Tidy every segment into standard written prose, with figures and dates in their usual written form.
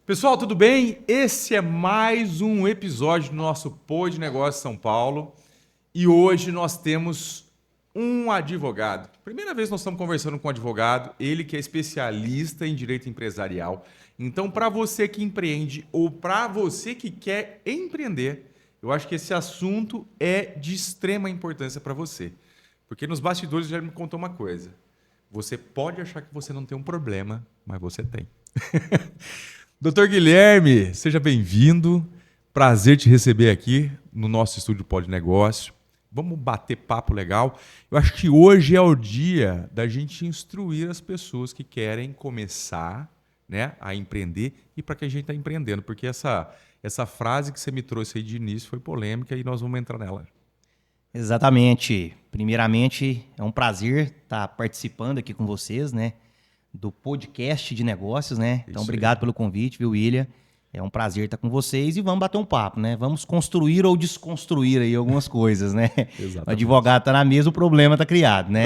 Pessoal, tudo bem? Esse é mais um episódio do nosso Pod Negócio São Paulo e hoje nós temos um advogado. Primeira vez nós estamos conversando com um advogado, ele que é especialista em direito empresarial. Então, para você que empreende ou para você que quer empreender, eu acho que esse assunto é de extrema importância para você. Porque nos bastidores já me contou uma coisa. Você pode achar que você não tem um problema, mas você tem. Doutor Guilherme, seja bem-vindo. Prazer te receber aqui no nosso estúdio Pod Negócio. Vamos bater papo legal. Eu acho que hoje é o dia da gente instruir as pessoas que querem começar, né, a empreender e para que a gente está empreendendo. Porque essa frase que você me trouxe aí de início foi polêmica e nós vamos entrar nela. Exatamente. Primeiramente, é um prazer estar participando aqui com vocês, né? Do podcast de negócios, né? Então, Isso obrigado aí. pelo convite, viu, William? É um prazer estar com vocês e vamos bater um papo, né? Vamos construir ou desconstruir aí algumas coisas, né? O Exatamente. advogado tá na mesa, o problema tá criado, né?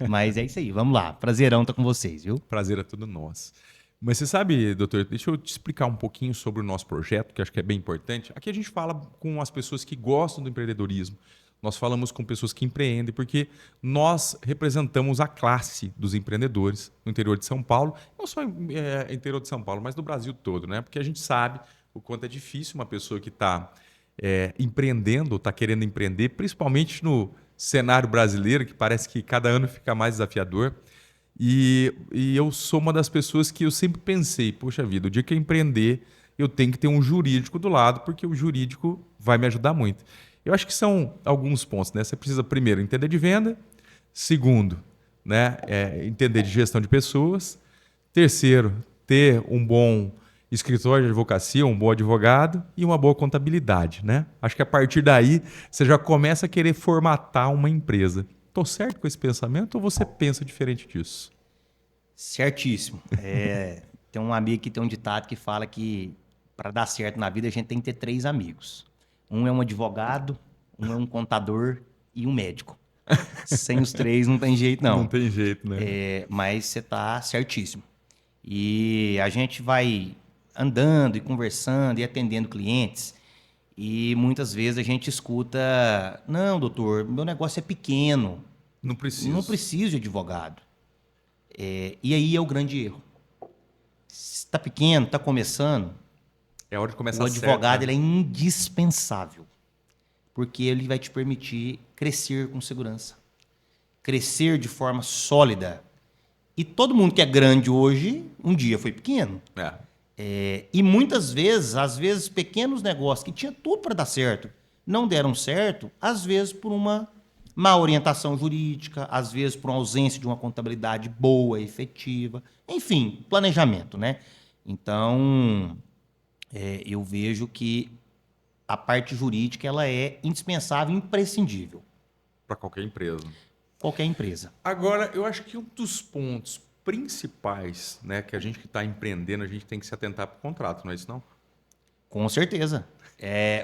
Mas é isso aí, vamos lá. Prazerão estar com vocês, viu? Prazer é todo nosso. Mas você sabe, doutor, deixa eu te explicar um pouquinho sobre o nosso projeto, que acho que é bem importante. Aqui a gente fala com as pessoas que gostam do empreendedorismo. Nós falamos com pessoas que empreendem, porque nós representamos a classe dos empreendedores no interior de São Paulo. Não só no interior de São Paulo, mas no Brasil todo, né? Porque a gente sabe o quanto é difícil uma pessoa que está empreendendo, está querendo empreender, principalmente no cenário brasileiro, que parece que cada ano fica mais desafiador. E eu sou uma das pessoas que eu sempre pensei, poxa vida, o dia que eu empreender, eu tenho que ter um jurídico do lado, porque o jurídico vai me ajudar muito. Eu acho que são alguns pontos, né? Você precisa, primeiro, entender de venda. Segundo, né, entender de gestão de pessoas. Terceiro, ter um bom escritório de advocacia, um bom advogado e uma boa contabilidade, né? Acho que a partir daí você já começa a querer formatar uma empresa. Estou certo com esse pensamento ou você pensa diferente disso? Certíssimo. Tem um amigo que tem um ditado que fala que para dar certo na vida a gente tem que ter 3 amigos. Um é um advogado, um é um contador e um médico. Sem os 3 não tem jeito, Não não. tem jeito, né? Mas você está certíssimo. E a gente vai andando e conversando e atendendo clientes. E muitas vezes a gente escuta: não, doutor, meu negócio é pequeno, Não não preciso. preciso de advogado. E aí é o grande erro. Se está pequeno, está começando, É hora de o começar certo, advogado né? ele é indispensável. Porque ele vai te permitir crescer com segurança. Crescer de forma sólida. E todo mundo que é grande hoje, um dia foi pequeno. E muitas vezes, às vezes, pequenos negócios que tinha tudo para dar certo, não deram certo, às vezes por uma má orientação jurídica, às vezes por uma ausência de uma contabilidade boa, efetiva, enfim, planejamento, né? Então, eu vejo que a parte jurídica ela é indispensável, imprescindível, Para qualquer empresa. qualquer empresa. Agora, eu acho que um dos pontos principais, né, que a gente que está empreendendo, a gente tem que se atentar para o contrato, não é isso não? Com certeza.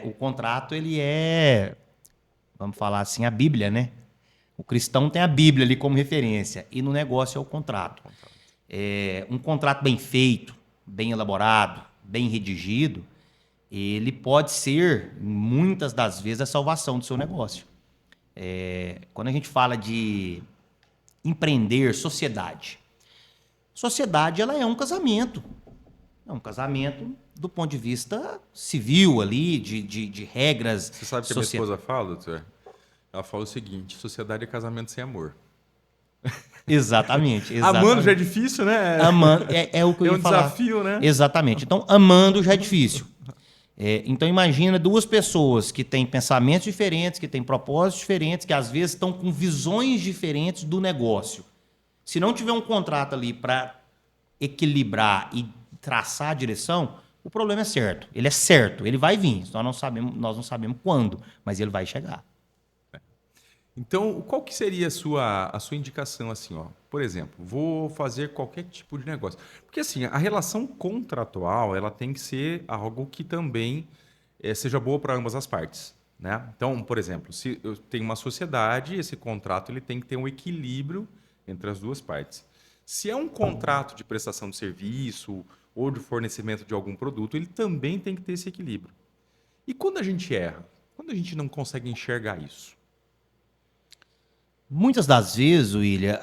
O contrato, ele é, vamos falar assim, a Bíblia, né? O cristão tem a Bíblia ali como referência. E no negócio é o contrato. Um contrato bem feito, bem elaborado, bem redigido, ele pode ser, muitas das vezes, a salvação do seu negócio. Quando a gente fala de empreender, sociedade ela é um casamento. É um casamento do ponto de vista civil ali, de regras. Você sabe o que a minha esposa fala, doutor? Ela fala o seguinte: sociedade é casamento sem amor. Exatamente, Amando já é exatamente. difícil, né? Amando, é o que eu É ia um falar. desafio, né? Exatamente. Então, amando já é difícil. Então, imagina 2 pessoas que têm pensamentos diferentes, que têm propósitos diferentes, que às vezes estão com visões diferentes do negócio. Se não tiver um contrato ali para equilibrar e traçar a direção, o problema é certo. Ele é certo, ele vai vir. Nós não sabemos quando, mas ele vai chegar. Então, qual que seria a sua indicação assim, ó? Por exemplo, vou fazer qualquer tipo de negócio. Porque assim, a relação contratual, ela tem que ser algo que também seja boa para ambas as partes, né? Então, por exemplo, se eu tenho uma sociedade, esse contrato ele tem que ter um equilíbrio entre as duas partes. Se é um contrato de prestação de serviço ou de fornecimento de algum produto, ele também tem que ter esse equilíbrio. E quando a gente erra? Quando a gente não consegue enxergar isso? Muitas das vezes, William,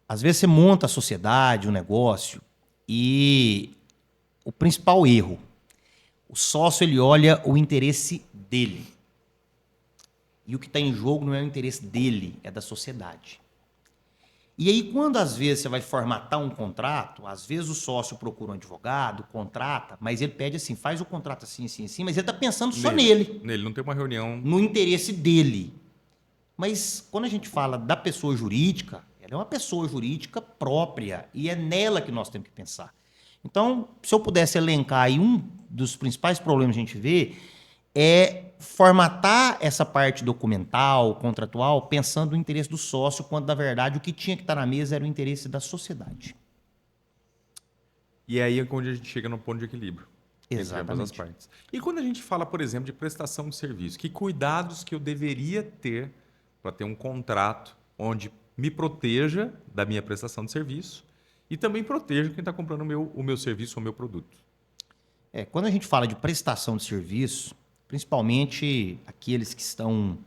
às vezes você monta a sociedade, um negócio, e o principal erro, o sócio ele olha o interesse dele. E o que está em jogo não é o interesse dele, é da sociedade. E aí, quando às vezes você vai formatar um contrato, às vezes o sócio procura um advogado, contrata, mas ele pede assim, faz o contrato assim, assim, assim, mas ele está pensando só nele, Nele, não tem uma reunião. no interesse dele. Mas quando a gente fala da pessoa jurídica, ela é uma pessoa jurídica própria e é nela que nós temos que pensar. Então, se eu pudesse elencar aí um dos principais problemas que a gente vê é formatar essa parte documental, contratual, pensando no interesse do sócio, quando na verdade o que tinha que estar na mesa era o interesse da sociedade. E aí é onde a gente chega no ponto de equilíbrio entre ambas as Exatamente. partes. E quando a gente fala, por exemplo, de prestação de serviço, que cuidados que eu deveria ter para ter um contrato onde me proteja da minha prestação de serviço e também proteja quem está comprando o meu serviço ou o meu produto? Quando a gente fala de prestação de serviço, principalmente aqueles que estão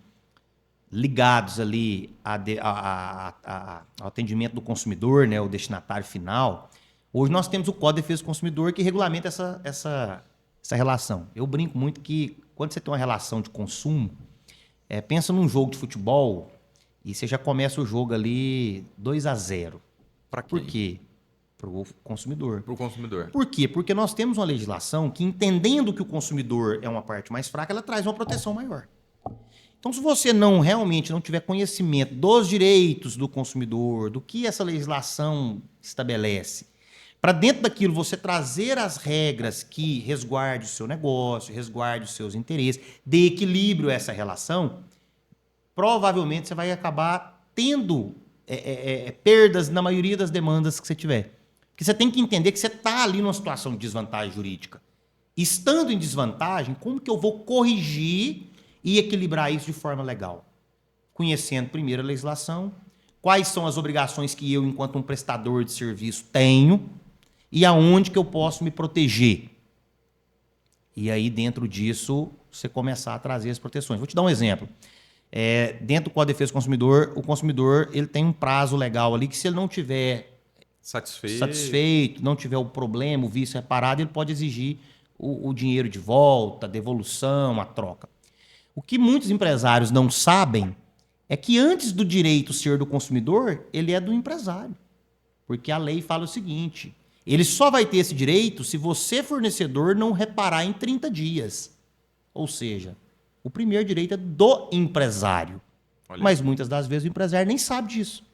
ligados ali ao atendimento do consumidor, né, o destinatário final, hoje nós temos o Código de Defesa do Consumidor que regulamenta essa relação. Eu brinco muito que quando você tem uma relação de consumo, pensa num jogo de futebol e você já começa o jogo ali 2-0. Para Por quem? quê? Para o consumidor. Para o consumidor. Por quê? Porque nós temos uma legislação que, entendendo que o consumidor é uma parte mais fraca, ela traz uma proteção maior. Então, se você realmente não tiver conhecimento dos direitos do consumidor, do que essa legislação estabelece, para dentro daquilo você trazer as regras que resguarde o seu negócio, resguarde os seus interesses, dê equilíbrio a essa relação, provavelmente você vai acabar tendo perdas na maioria das demandas que você tiver. Porque você tem que entender que você está ali numa situação de desvantagem jurídica. Estando em desvantagem, como que eu vou corrigir e equilibrar isso de forma legal? Conhecendo primeiro a legislação, quais são as obrigações que eu, enquanto um prestador de serviço, tenho e aonde que eu posso me proteger. E aí, dentro disso, você começar a trazer as proteções. Vou te dar um exemplo. Dentro do Código de Defesa do Consumidor, o consumidor ele tem um prazo legal ali que, se ele não tiver satisfeito, não tiver o problema, o vício reparado, ele pode exigir o dinheiro de volta, a devolução, a troca. O que muitos empresários não sabem é que, antes do direito ser do consumidor, ele é do empresário. Porque a lei fala o seguinte: ele só vai ter esse direito se você, fornecedor, não reparar em 30 dias. Ou seja, o primeiro direito é do empresário. Olha. Mas muitas das vezes o empresário nem sabe disso.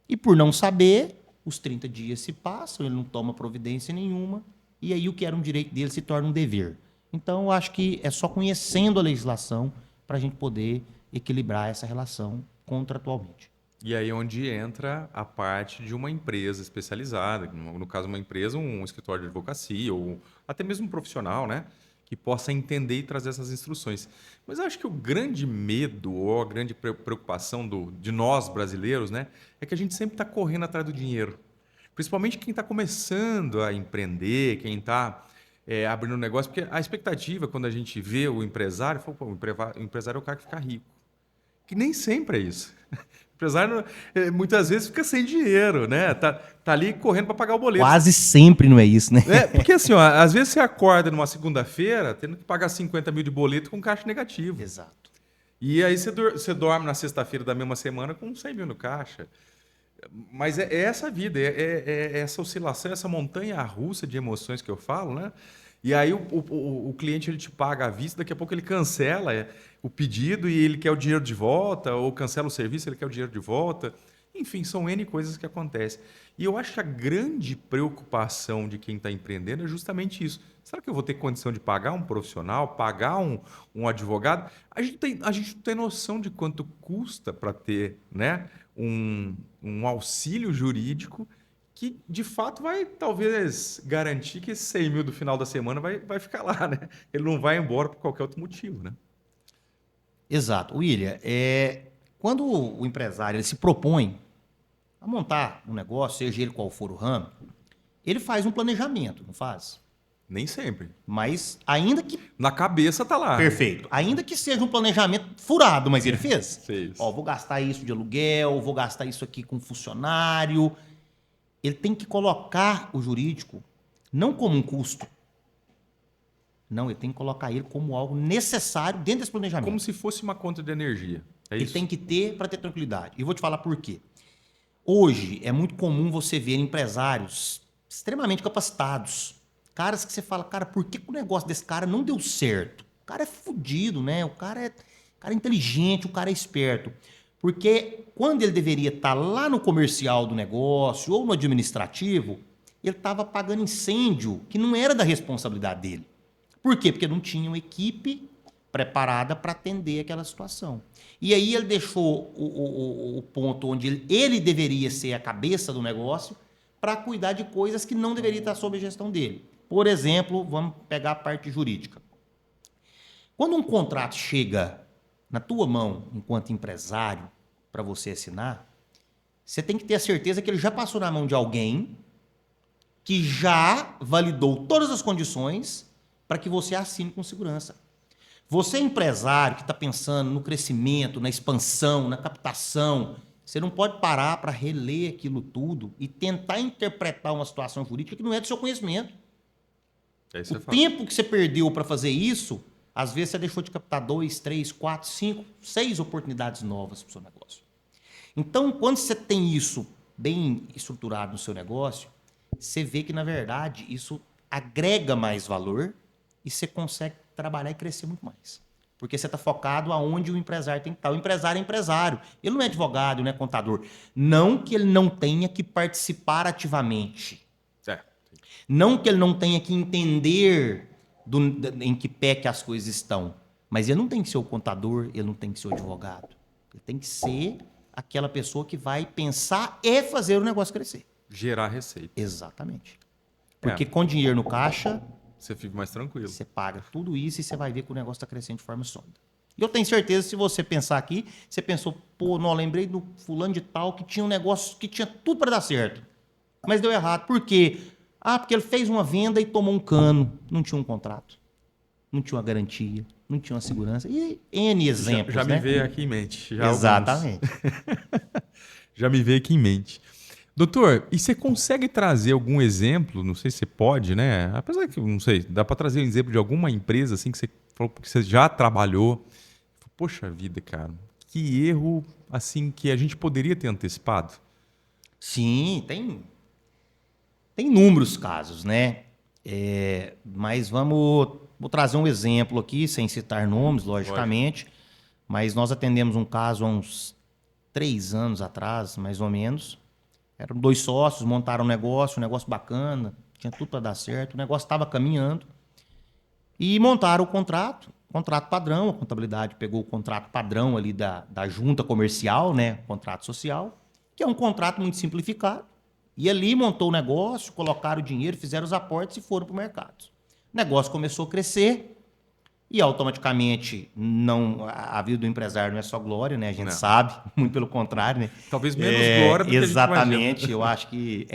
E por não saber, os 30 dias se passam, ele não toma providência nenhuma, e aí o que era um direito dele se torna um dever. Então, eu acho que é só conhecendo a legislação para a gente poder equilibrar essa relação contratualmente. E aí é onde entra a parte de uma empresa especializada, no caso uma empresa, um escritório de advocacia ou até mesmo um profissional, né, que possa entender e trazer essas instruções. Mas eu acho que o grande medo ou a grande preocupação de nós brasileiros, né, é que a gente sempre está correndo atrás do dinheiro. Principalmente quem está começando a empreender, quem está abrindo um negócio, porque a expectativa, quando a gente vê o empresário, fala, pô, o empresário é o cara que fica rico. Que nem sempre é isso. O empresário muitas vezes fica sem dinheiro, né? Tá ali correndo para pagar o boleto. Quase sempre não é isso, né? Porque assim, ó, às vezes você acorda numa segunda-feira tendo que pagar 50 mil de boleto com caixa negativo. Exato. E aí você dorme na sexta-feira da mesma semana com 100 mil no caixa. Mas é essa vida, é essa oscilação, essa montanha-russa de emoções que eu falo, né? E aí o cliente ele te paga à vista, daqui a pouco ele cancela o pedido e ele quer o dinheiro de volta, ou cancela o serviço, ele quer o dinheiro de volta. Enfim, são N coisas que acontecem. E eu acho que a grande preocupação de quem está empreendendo é justamente isso. Será que eu vou ter condição de pagar um profissional, pagar um advogado? A gente não tem noção de quanto custa para ter, né, um auxílio jurídico que, de fato, vai talvez garantir que esse 100 mil do final da semana vai ficar lá, né? Ele não vai embora por qualquer outro motivo, né? Exato. William, quando o empresário ele se propõe a montar um negócio, seja ele qual for o ramo, ele faz um planejamento, não faz? Nem sempre. Mas ainda que... Na cabeça tá lá. Perfeito. Ainda que seja um planejamento furado, mas ele fez. Fez. Ó, vou gastar isso de aluguel, vou gastar isso aqui com funcionário. Ele tem que colocar o jurídico não como um custo. Não, ele tem que colocar ele como algo necessário dentro desse planejamento. Como se fosse uma conta de energia. É Ele isso? tem que ter para ter tranquilidade. E vou te falar por quê. Hoje é muito comum você ver empresários extremamente capacitados. Caras que você fala, cara, por que o negócio desse cara não deu certo? O cara é fodido, né? O cara é inteligente, o cara é esperto. Porque quando ele deveria estar lá no comercial do negócio ou no administrativo, ele estava pagando incêndio que não era da responsabilidade dele. Por quê? Porque não tinha uma equipe preparada para atender aquela situação. E aí ele deixou o ponto onde ele deveria ser a cabeça do negócio para cuidar de coisas que não deveriam estar sob a gestão dele. Por exemplo, vamos pegar a parte jurídica. Quando um contrato chega na tua mão, enquanto empresário, para você assinar, você tem que ter a certeza que ele já passou na mão de alguém que já validou todas as condições para que você assine com segurança. Você, empresário que está pensando no crescimento, na expansão, na captação, você não pode parar para reler aquilo tudo e tentar interpretar uma situação jurídica que não é do seu conhecimento. O tempo que você perdeu para fazer isso, às vezes você deixou de captar 2, 3, 4, 5, 6 oportunidades novas para o seu negócio. Então, quando você tem isso bem estruturado no seu negócio, você vê que, na verdade, isso agrega mais valor e você consegue trabalhar e crescer muito mais. Porque você está focado aonde o empresário tem que estar. O empresário é empresário. Ele não é advogado, não é contador. Não que ele não tenha que participar ativamente. Não que ele não tenha que entender em que pé que as coisas estão. Mas ele não tem que ser o contador, ele não tem que ser o advogado. Ele tem que ser aquela pessoa que vai pensar e fazer o negócio crescer. Gerar receita. Exatamente. Porque com dinheiro no caixa, você fica mais tranquilo. Você paga tudo isso e você vai ver que o negócio está crescendo de forma sólida. E eu tenho certeza, se você pensar aqui, você pensou, pô, não, lembrei do fulano de tal que tinha um negócio que tinha tudo para dar certo. Mas deu errado. Por quê? Porque ele fez uma venda e tomou um cano. Não tinha um contrato. Não tinha uma garantia. Não tinha uma segurança. E N exemplos, já né? me veio aqui em mente. Exatamente. Já me veio aqui em mente. Doutor, e você consegue trazer algum exemplo? Não sei se você pode, né? Apesar que, não sei, dá para trazer um exemplo de alguma empresa assim que você falou que você já trabalhou. Poxa vida, cara, que erro assim que a gente poderia ter antecipado? Sim, tem inúmeros casos, né? Mas vou trazer um exemplo aqui, sem citar nomes, logicamente. Mas nós atendemos um caso há uns 3 anos atrás, mais ou menos. Eram 2 sócios, montaram um negócio bacana, tinha tudo para dar certo, o negócio estava caminhando. E montaram o contrato padrão, a contabilidade pegou o contrato padrão ali da junta comercial, né, contrato social, que é um contrato muito simplificado. E ali montou o negócio, colocaram o dinheiro, fizeram os aportes e foram para o mercado. O negócio começou a crescer e automaticamente a vida do empresário não é só glória, né? A gente sabe, muito pelo contrário, né? Talvez menos glória do que a gente imagina. Exatamente, eu acho que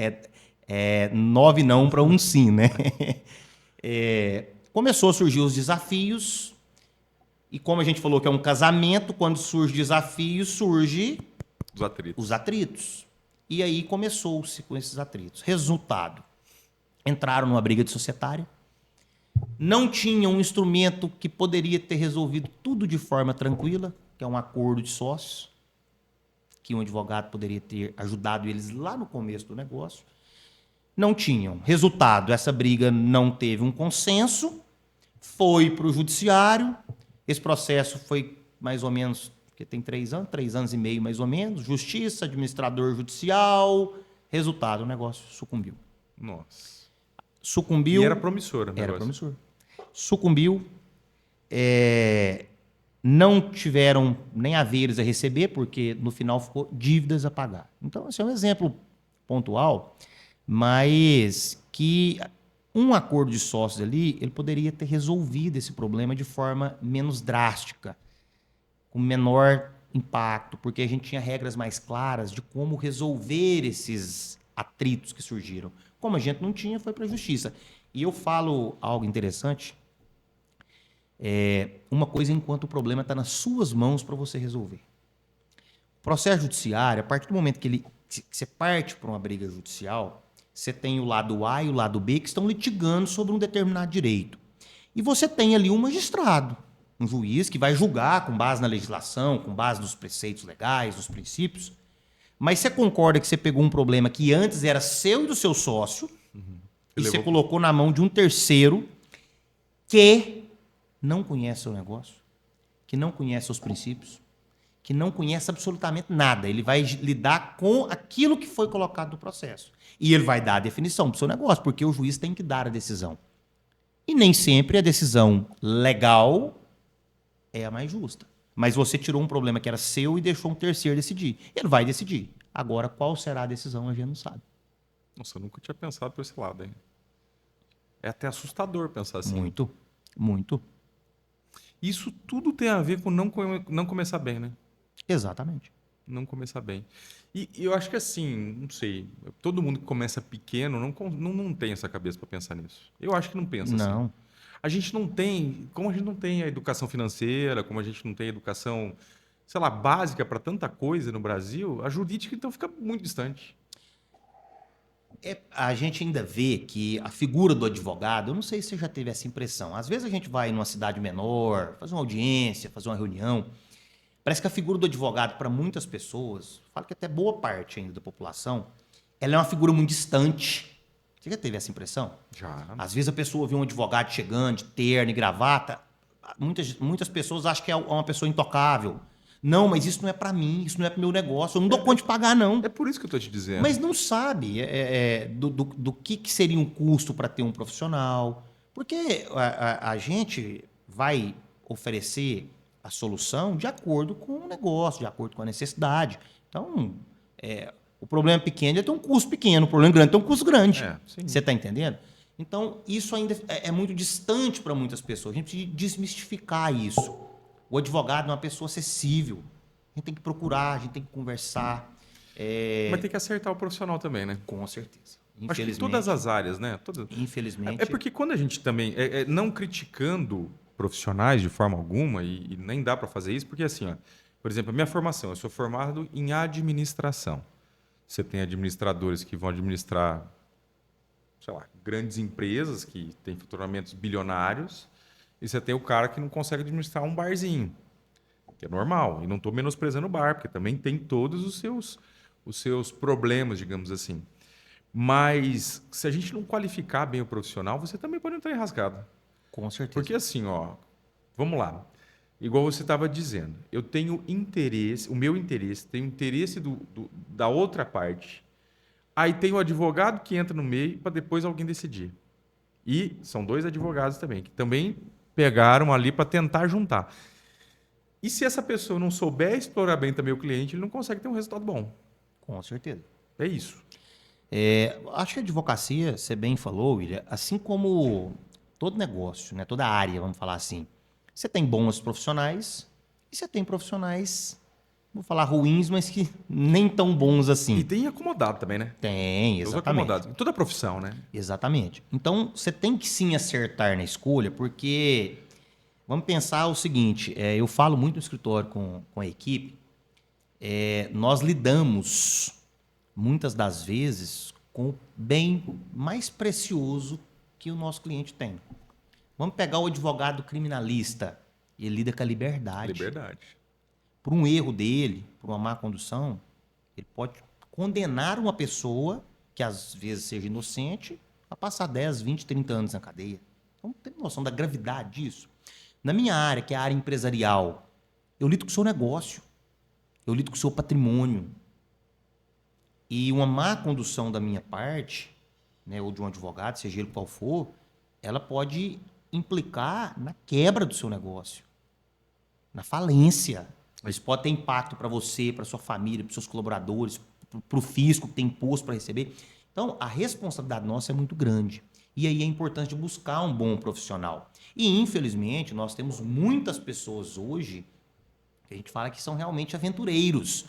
é 9 não para 1 sim, né? Começou a surgir os desafios e como a gente falou que é um casamento, quando surge desafio, surge os atritos. E aí começou-se com esses atritos. Resultado, entraram numa briga de societária, não tinha um instrumento que poderia ter resolvido tudo de forma tranquila, que é um acordo de sócios, que um advogado poderia ter ajudado eles lá no começo do negócio. Não tinham. Resultado, essa briga não teve um consenso, foi para o judiciário, esse processo foi mais ou menos, porque tem 3 anos e meio mais ou menos, justiça, administrador judicial, resultado, o negócio sucumbiu. Nossa. Sucumbiu. E era promissor, né? Era promissor. Sucumbiu. Não tiveram nem haveres a receber, porque no final ficou dívidas a pagar. Então, esse é um exemplo pontual, mas que um acordo de sócios ali, ele poderia ter resolvido esse problema de forma menos drástica, com menor impacto, porque a gente tinha regras mais claras de como resolver esses atritos que surgiram. Como a gente não tinha, foi para a justiça. E eu falo algo interessante, uma coisa enquanto o problema está nas suas mãos para você resolver. O processo judiciário, a partir do momento que você parte para uma briga judicial, você tem o lado A e o lado B que estão litigando sobre um determinado direito. E você tem ali um magistrado, um juiz que vai julgar com base na legislação, com base nos preceitos legais, nos princípios. Mas você concorda que você pegou um problema que antes era seu e do seu sócio e você colocou na mão de um terceiro que não conhece o negócio, que não conhece os princípios, que não conhece absolutamente nada. Ele vai lidar com aquilo que foi colocado no processo. E ele vai dar a definição do seu negócio, porque o juiz tem que dar a decisão. E nem sempre a decisão legal é a mais justa. Mas você tirou um problema que era seu e deixou um terceiro decidir. Ele vai decidir. Agora, qual será a decisão, a gente não sabe. Nossa, eu nunca tinha pensado por esse lado, hein? É até assustador pensar assim. Muito, muito. Isso tudo tem a ver com não começar bem, né? Exatamente. Não começar bem. E eu acho que assim, não sei, todo mundo que começa pequeno não tem essa cabeça para pensar nisso. Eu acho que não pensa assim. Não. A gente não tem, como a gente não tem a educação financeira, como a gente não tem a educação, sei lá, básica para tanta coisa no Brasil, a jurídica então fica muito distante. A gente ainda vê que a figura do advogado, eu não sei se você já teve essa impressão. Às vezes a gente vai numa cidade menor, fazer uma audiência, fazer uma reunião. Parece que a figura do advogado, para muitas pessoas, falo que até boa parte ainda da população, ela é uma figura muito distante. Você já teve essa impressão? Já. Às vezes a pessoa vê um advogado chegando de terno e gravata, muitas pessoas acham que é uma pessoa intocável. Não, mas isso não é para mim, isso não é para o meu negócio, eu não dou conta de pagar, não. É por isso que eu estou te dizendo. Mas não sabe do que seria um custo para ter um profissional. Porque a gente vai oferecer a solução de acordo com o negócio, de acordo com a necessidade. Então, o problema pequeno ele tem um custo pequeno, o problema grande tem um custo grande. Você está entendendo? Então, isso ainda é muito distante para muitas pessoas. A gente precisa desmistificar isso. O advogado é uma pessoa acessível. A gente tem que procurar, a gente tem que conversar. Mas tem que acertar o profissional também, né? Com certeza. Acho que todas as áreas, né? Infelizmente. É porque quando a gente também... não criticando profissionais de forma alguma, e nem dá para fazer isso, porque assim, ó, por exemplo, a minha formação, eu sou formado em administração. Você tem administradores que vão administrar, sei lá, grandes empresas que têm faturamentos bilionários, e você tem o cara que não consegue administrar um barzinho, que é normal. E não estou menosprezando o bar, porque também tem todos os seus problemas, digamos assim. Mas se a gente não qualificar bem o profissional, você também pode entrar enrascado. Com certeza. Porque assim, ó, vamos lá. Igual você estava dizendo, eu tenho interesse, o meu interesse, tem o interesse da outra parte. Aí tem o advogado que entra no meio para depois alguém decidir. E são dois advogados também, que também pegaram ali para tentar juntar. E se essa pessoa não souber explorar bem também o cliente, ele não consegue ter um resultado bom. Com certeza. É isso. Acho que a advocacia, você bem falou, William, assim como todo negócio, né, toda área, vamos falar assim, você tem bons profissionais e você tem profissionais, vou falar ruins, mas que nem tão bons assim. E tem acomodado também, né? Tem, exatamente. Os acomodados. Em toda profissão, né? Exatamente. Então, você tem que sim acertar na escolha, porque vamos pensar o seguinte, eu falo muito no escritório com a equipe, nós lidamos, muitas das vezes, com o bem mais precioso que o nosso cliente tem. Vamos pegar o advogado criminalista, ele lida com a liberdade. Liberdade. Por um erro dele, por uma má condução, ele pode condenar uma pessoa, que às vezes seja inocente, a passar 10, 20, 30 anos na cadeia. Então, tem noção da gravidade disso. Na minha área, que é a área empresarial, eu lido com o seu negócio, eu lido com o seu patrimônio. E uma má condução da minha parte, né, ou de um advogado, seja ele qual for, ela pode implicar na quebra do seu negócio, na falência. Isso pode ter impacto para você, para sua família, para seus colaboradores, para o fisco que tem imposto para receber. Então, a responsabilidade nossa é muito grande. E aí é importante buscar um bom profissional. E, infelizmente, nós temos muitas pessoas hoje que a gente fala que são realmente aventureiros.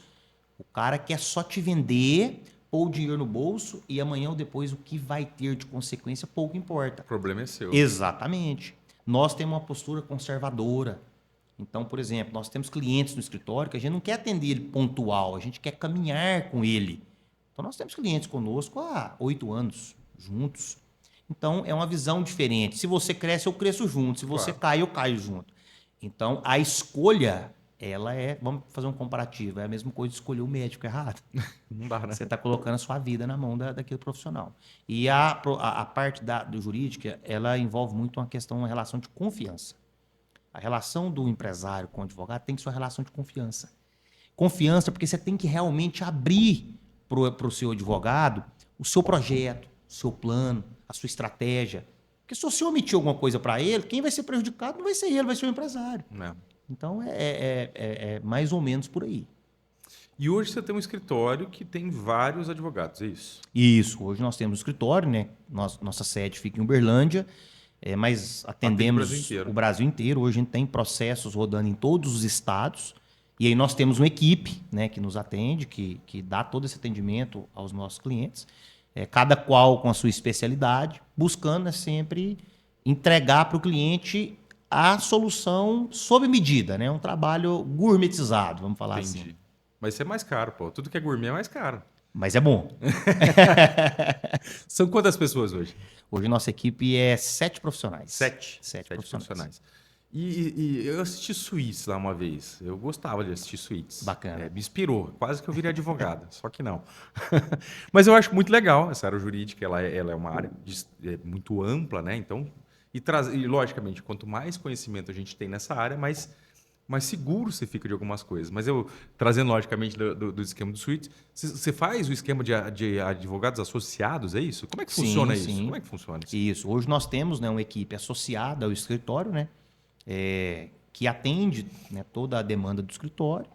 O cara quer só te vender, pôr o dinheiro no bolso e amanhã ou depois o que vai ter de consequência pouco importa. O problema é seu. Exatamente. Nós temos uma postura conservadora. Então, por exemplo, nós temos clientes no escritório que a gente não quer atender ele pontual, a gente quer caminhar com ele. Então, nós temos clientes conosco há 8 anos, juntos. Então, é uma visão diferente. Se você cresce, eu cresço junto. Se você Claro. cai, eu caio junto. Então, a escolha, ela é... Vamos fazer um comparativo. É a mesma coisa de escolher o médico errado. Não dá, né? Você está colocando a sua vida na mão daquele profissional. E a parte do jurídica, ela envolve muito uma relação de confiança. A relação do empresário com o advogado tem que ser uma relação de confiança. Confiança porque você tem que realmente abrir para o seu advogado o seu projeto, o seu plano, a sua estratégia. Porque se você omitir alguma coisa para ele, quem vai ser prejudicado não vai ser ele, vai ser o empresário. É. Então, é mais ou menos por aí. E hoje você tem um escritório que tem vários advogados, é isso? Isso. Hoje nós temos um escritório, né? Nossa sede fica em Uberlândia, mas atendemos o Brasil inteiro. Hoje a gente tem processos rodando em todos os estados. E aí nós temos uma equipe, né, que nos atende, que dá todo esse atendimento aos nossos clientes, cada qual com a sua especialidade, buscando sempre entregar para o cliente a solução sob medida, né? Um trabalho gourmetizado, vamos falar assim. Mas isso é mais caro, pô. Tudo que é gourmet é mais caro. Mas é bom. São quantas pessoas hoje? Hoje nossa equipe é 7 profissionais. 7 Sete profissionais. E eu assisti Suits lá uma vez. Eu gostava de assistir Suits. Bacana. Me inspirou. Quase que eu virei advogado. Só que não. Mas eu acho muito legal essa área jurídica. Ela é uma área muito ampla, né? Então, e logicamente, quanto mais conhecimento a gente tem nessa área, mais seguro você fica de algumas coisas. Mas eu, trazendo logicamente do esquema do Suits, você faz o esquema de advogados associados, é isso? Como é que funciona isso? Sim. Como é que funciona isso? Isso. Hoje nós temos, né, uma equipe associada ao escritório, né, que atende, né, toda a demanda do escritório,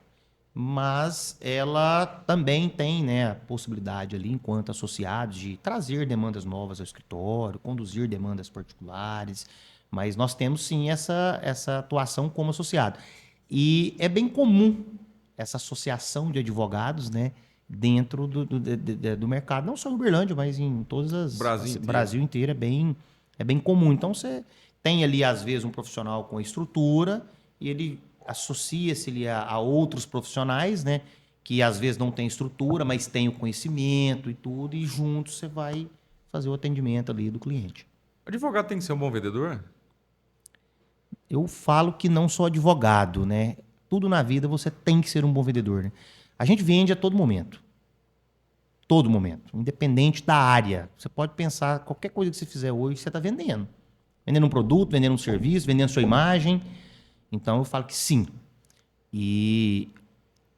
mas ela também tem, né, a possibilidade ali, enquanto associados, de trazer demandas novas ao escritório, conduzir demandas particulares, mas nós temos sim essa atuação como associado. E é bem comum essa associação de advogados, né, dentro do mercado, não só em Uberlândia, mas em todas as... Brasil inteiro é bem comum. Então, você tem ali, às vezes, um profissional com a estrutura e ele associa-se a outros profissionais, né, que às vezes não tem estrutura, mas tem o conhecimento e tudo, e juntos você vai fazer o atendimento ali do cliente. O advogado tem que ser um bom vendedor? Eu falo que não sou advogado, né? Tudo na vida você tem que ser um bom vendedor, né? A gente vende a todo momento. Todo momento. Independente da área. Você pode pensar, qualquer coisa que você fizer hoje, você está vendendo. Vendendo um produto, vendendo um serviço, vendendo sua imagem. Então, eu falo que sim. E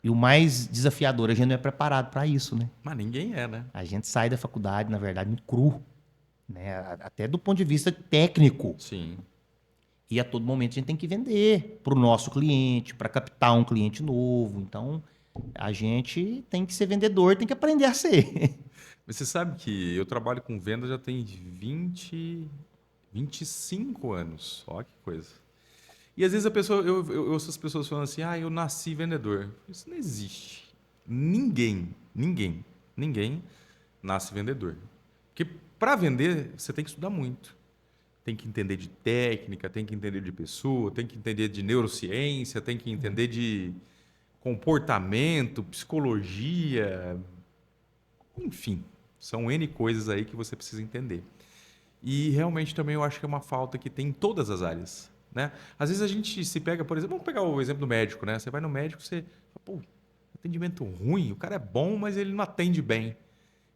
o mais desafiador, a gente não é preparado para isso, né? Mas ninguém é, né? A gente sai da faculdade, na verdade, muito cru. Né? Até do ponto de vista técnico. Sim. E a todo momento a gente tem que vender para o nosso cliente, para captar um cliente novo. Então, a gente tem que ser vendedor, tem que aprender a ser. Mas você sabe que eu trabalho com venda já tem 25 anos. Olha que coisa. E às vezes eu ouço as pessoas falando assim, eu nasci vendedor. Isso não existe. Ninguém nasce vendedor. Porque para vender, você tem que estudar muito. Tem que entender de técnica, tem que entender de pessoa, tem que entender de neurociência, tem que entender de comportamento, psicologia, enfim, são N coisas aí que você precisa entender. E realmente também eu acho que é uma falta que tem em todas as áreas, né? Às vezes a gente se pega, por exemplo, vamos pegar o exemplo do médico, né? Você vai no médico, você fala, atendimento ruim, o cara é bom, mas ele não atende bem.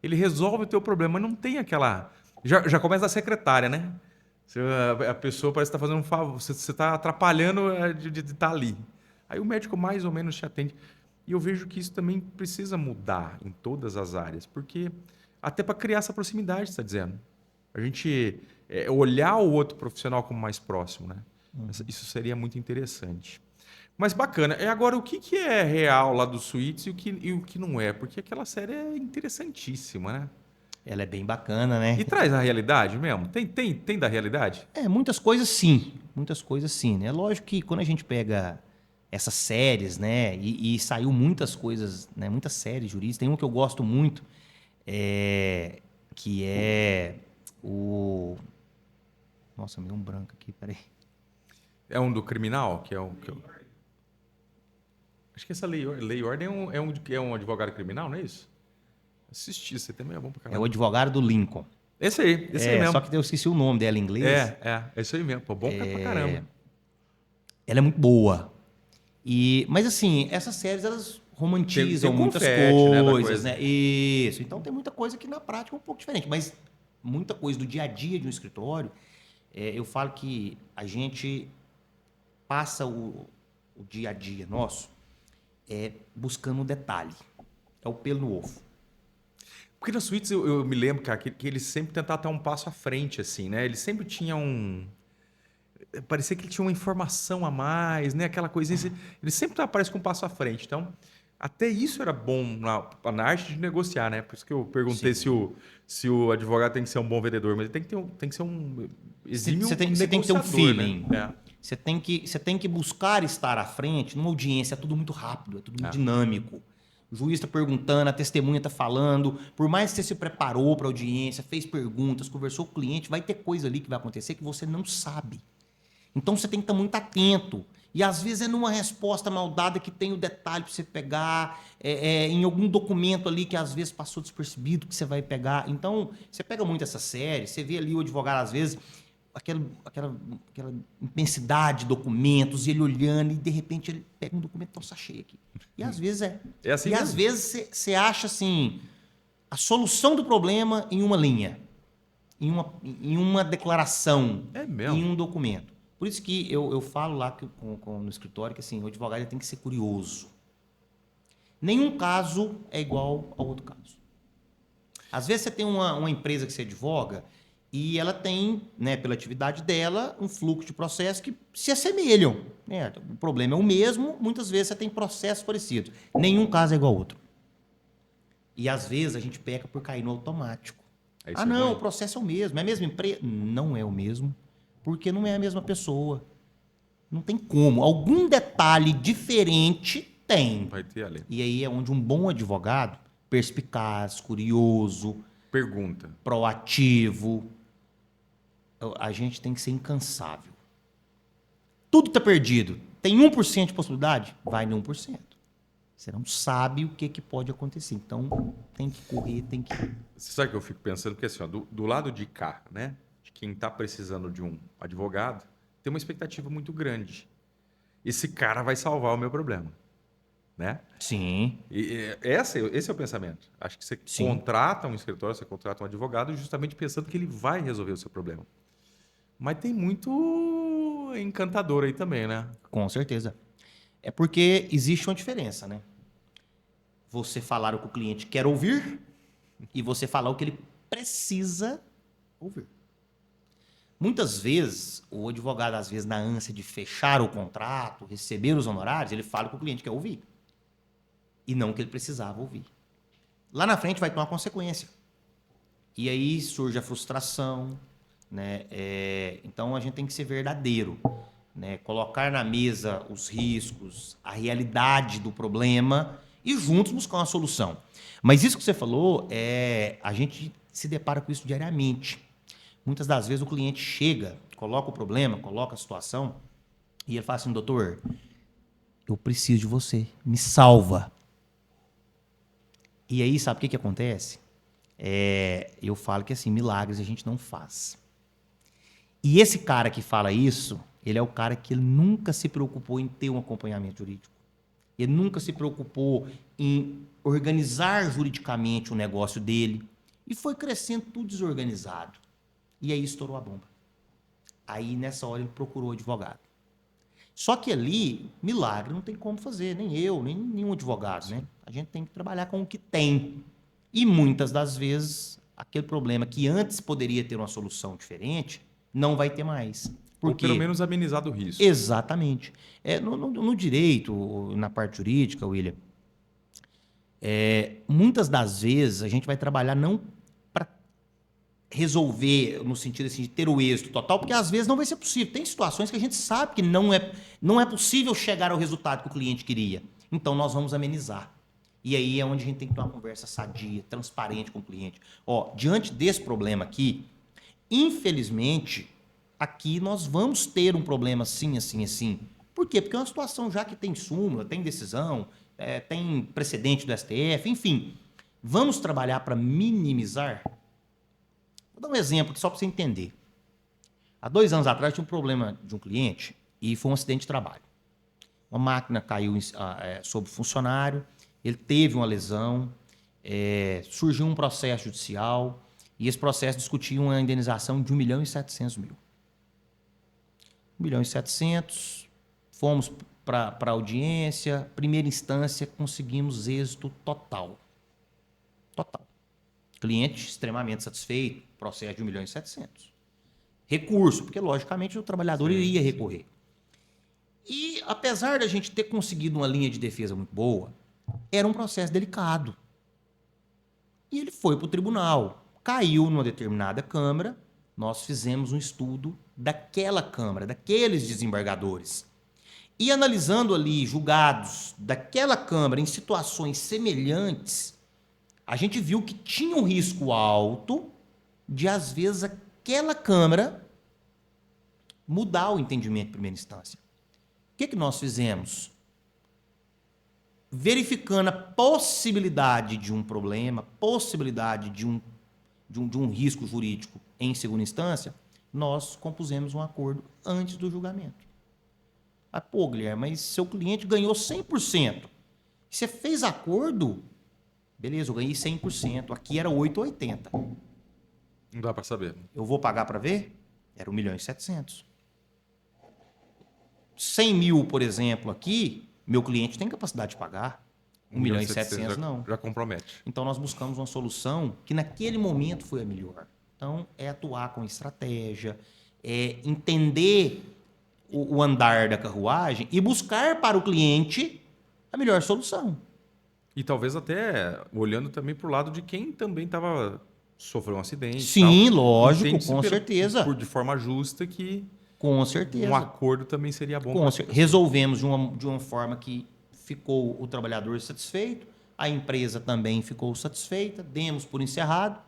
Ele resolve o teu problema, mas não tem aquela... Já começa a secretária, né? A pessoa parece que está fazendo um favor, você está atrapalhando de estar ali. Aí o médico mais ou menos te atende. E eu vejo que isso também precisa mudar em todas as áreas, porque até para criar essa proximidade, você está dizendo. A gente olhar o outro profissional como mais próximo, né? Isso seria muito interessante. Mas bacana. E agora, o que é real lá do Suits e o que não é? Porque aquela série é interessantíssima, né? Ela é bem bacana, né? E traz a realidade mesmo? Tem da realidade? Muitas coisas sim. Muitas coisas sim, né? Lógico que quando a gente pega essas séries, né? E saiu muitas coisas, né? Muitas séries jurídicas. Tem uma que eu gosto muito, que é o... Nossa, me deu um branco aqui, peraí. É um do criminal, que é o... Acho que essa Lei e Ordem é um advogado criminal, não é isso? Assisti, você também é bom pra É o caramba. Advogado do Lincoln. Esse aí mesmo. Só que eu esqueci o nome dela em inglês. É isso aí mesmo. Pô, bom pra caramba. Ela é muito boa. Mas assim, essas séries elas romantizam Tem muitas confete, né, da coisas, coisa. né? Isso. Então tem muita coisa que na prática é um pouco diferente. Mas muita coisa do dia a dia de um escritório, eu falo que a gente passa o dia a dia nosso buscando um detalhe. É o pelo no ovo. Porque na Suítes eu me lembro, cara, que eles sempre tentavam estar um passo à frente, assim, né? Eles sempre tinham parecia que ele tinha uma informação a mais, né? Aquela coisinha. Ele sempre aparece com um passo à frente. Então, até isso era bom na arte de negociar, né? Por isso que eu perguntei se o advogado tem que ser um bom vendedor, mas ele tem que ser um exímio Você tem que ter um negociador, feeling. né? Você tem que buscar estar à frente. Numa audiência é tudo muito rápido, é tudo muito dinâmico. O juiz está perguntando, a testemunha está falando. Por mais que você se preparou para a audiência, fez perguntas, conversou com o cliente, vai ter coisa ali que vai acontecer que você não sabe. Então você tem que estar muito atento. E às vezes é numa resposta mal dada que tem o detalhe para você pegar, em algum documento ali que às vezes passou despercebido que você vai pegar. Então, você pega muito essa série, você vê ali o advogado, às vezes, aquela imensidade de documentos, e ele olhando, e de repente ele pega um documento e nossa, achei aqui. E às vezes É assim e mesmo? às vezes você acha assim, a solução do problema em uma linha, em uma declaração, É mesmo? em um documento. Por isso que eu falo lá no escritório que assim, o advogado ele tem que ser curioso. Nenhum caso é igual ao outro caso. Às vezes você tem uma empresa que você advoga e ela tem, né, pela atividade dela, um fluxo de processos que se assemelham. Né? O problema é o mesmo, muitas vezes você tem processos parecidos. Nenhum caso é igual ao outro. E às vezes a gente peca por cair no automático. Isso é Não, ruim. o processo é o mesmo, é a mesma empresa. Não é o mesmo, porque não é a mesma pessoa. Não tem como. Algum detalhe diferente tem. Vai ter ali. E aí é onde um bom advogado, perspicaz, curioso, Pergunta. proativo, a gente tem que ser incansável. Tudo está perdido. Tem 1% de possibilidade? Vai no 1%. Você não sabe o que pode acontecer. Então, tem que correr, tem que... Você sabe que eu fico pensando? Porque assim, ó, do lado de cá, né? De quem está precisando de um advogado, tem uma expectativa muito grande. Esse cara vai salvar o meu problema, né? Sim. Esse é o pensamento. Acho que você contrata um escritório, você contrata um advogado justamente pensando que ele vai resolver o seu problema. Mas tem muito encantador aí também, né? Com certeza. É porque existe uma diferença, né? Você falar o que o cliente quer ouvir e você falar o que ele precisa ouvir. Muitas vezes, o advogado, às vezes, na ânsia de fechar o contrato, receber os honorários, ele fala o que o cliente quer ouvir. E não o que ele precisava ouvir. Lá na frente vai ter uma consequência. E aí surge a frustração, né? Então a gente tem que ser verdadeiro, né? Colocar na mesa os riscos, a realidade do problema e juntos buscar uma solução. Mas isso que você falou, a gente se depara com isso diariamente. Muitas das vezes o cliente chega, coloca o problema, coloca a situação e ele fala assim, doutor, eu preciso de você, me salva. E aí, sabe o que acontece? Eu falo que assim, milagres a gente não faz. E esse cara que fala isso, ele é o cara que ele nunca se preocupou em ter um acompanhamento jurídico. Ele nunca se preocupou em organizar juridicamente o negócio dele. E foi crescendo tudo desorganizado. E aí estourou a bomba. Aí, nessa hora, ele procurou o advogado. Só que ali, milagre não tem como fazer, nem eu, nem nenhum advogado, né? A gente tem que trabalhar com o que tem. E muitas das vezes, aquele problema que antes poderia ter uma solução diferente, não vai ter mais. Por Ou quê? pelo menos amenizado o risco. Exatamente. No direito, na parte jurídica, William, muitas das vezes a gente vai trabalhar não para resolver no sentido assim, de ter o êxito total, porque às vezes não vai ser possível. Tem situações que a gente sabe que não é possível chegar ao resultado que o cliente queria. Então nós vamos amenizar. E aí é onde a gente tem que ter uma conversa sadia, transparente com o cliente. Ó, diante desse problema aqui, infelizmente, aqui nós vamos ter um problema assim, assim, assim. Por quê? Porque é uma situação já que tem súmula, tem decisão, tem precedente do STF, enfim. Vamos trabalhar para minimizar. Vou dar um exemplo só para você entender. Há 2 anos atrás tinha um problema de um cliente e foi um acidente de trabalho. Uma máquina caiu sobre o funcionário, ele teve uma lesão, surgiu um processo judicial e esse processo discutia uma indenização de 1.700.000. 1.700.000, fomos para a audiência, primeira instância, conseguimos êxito total. Total. Cliente extremamente satisfeito, processo de 1.700.000. Recurso, porque logicamente o trabalhador iria recorrer. E apesar da gente ter conseguido uma linha de defesa muito boa, era um processo delicado. E ele foi para o tribunal, caiu numa determinada Câmara, nós fizemos um estudo daquela Câmara, daqueles desembargadores. E analisando ali julgados daquela Câmara em situações semelhantes, a gente viu que tinha um risco alto de, às vezes, aquela Câmara mudar o entendimento em primeira instância. O que nós fizemos? Verificando a possibilidade de um problema, possibilidade de um risco jurídico em segunda instância, nós compusemos um acordo antes do julgamento. Ah, pô, Guilherme, mas seu cliente ganhou 100%. Você fez acordo? Beleza, eu ganhei 100%. Aqui era 880. Não dá para saber. Eu vou pagar para ver? Era 1.700.000. 100.000, por exemplo, aqui, meu cliente tem capacidade de pagar. 1.700.000 não. Já compromete. Então nós buscamos uma solução que naquele momento foi a melhor. Então é atuar com estratégia, é entender o andar da carruagem e buscar para o cliente a melhor solução. E talvez até olhando também para o lado de quem também sofreu um acidente. Sim, tal. lógico, Entende-se com certeza. De forma justa que Com certeza. um acordo também seria bom. Resolvemos de uma forma que ficou o trabalhador satisfeito, a empresa também ficou satisfeita, demos por encerrado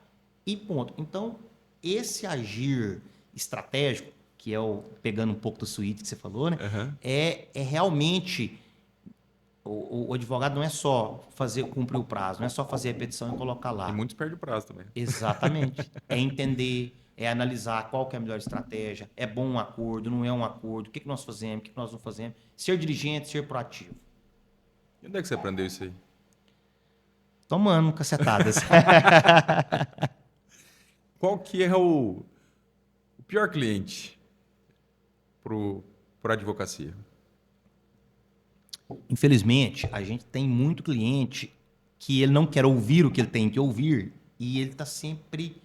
e ponto. Então, esse agir estratégico, que é pegando um pouco do suíte que você falou, né? Uhum. É realmente... O advogado não é só cumprir o prazo, não é só fazer a petição e colocar lá. E muitos perdem o prazo também. Exatamente. É entender, é analisar qual que é a melhor estratégia, é bom um acordo, não é um acordo, o que nós fazemos, o que nós não fazemos. Ser diligente, ser proativo. E onde é que você aprendeu isso aí? Tomando cacetadas. Qual que é o pior cliente para a advocacia? Infelizmente, a gente tem muito cliente que ele não quer ouvir o que ele tem que ouvir e ele está sempre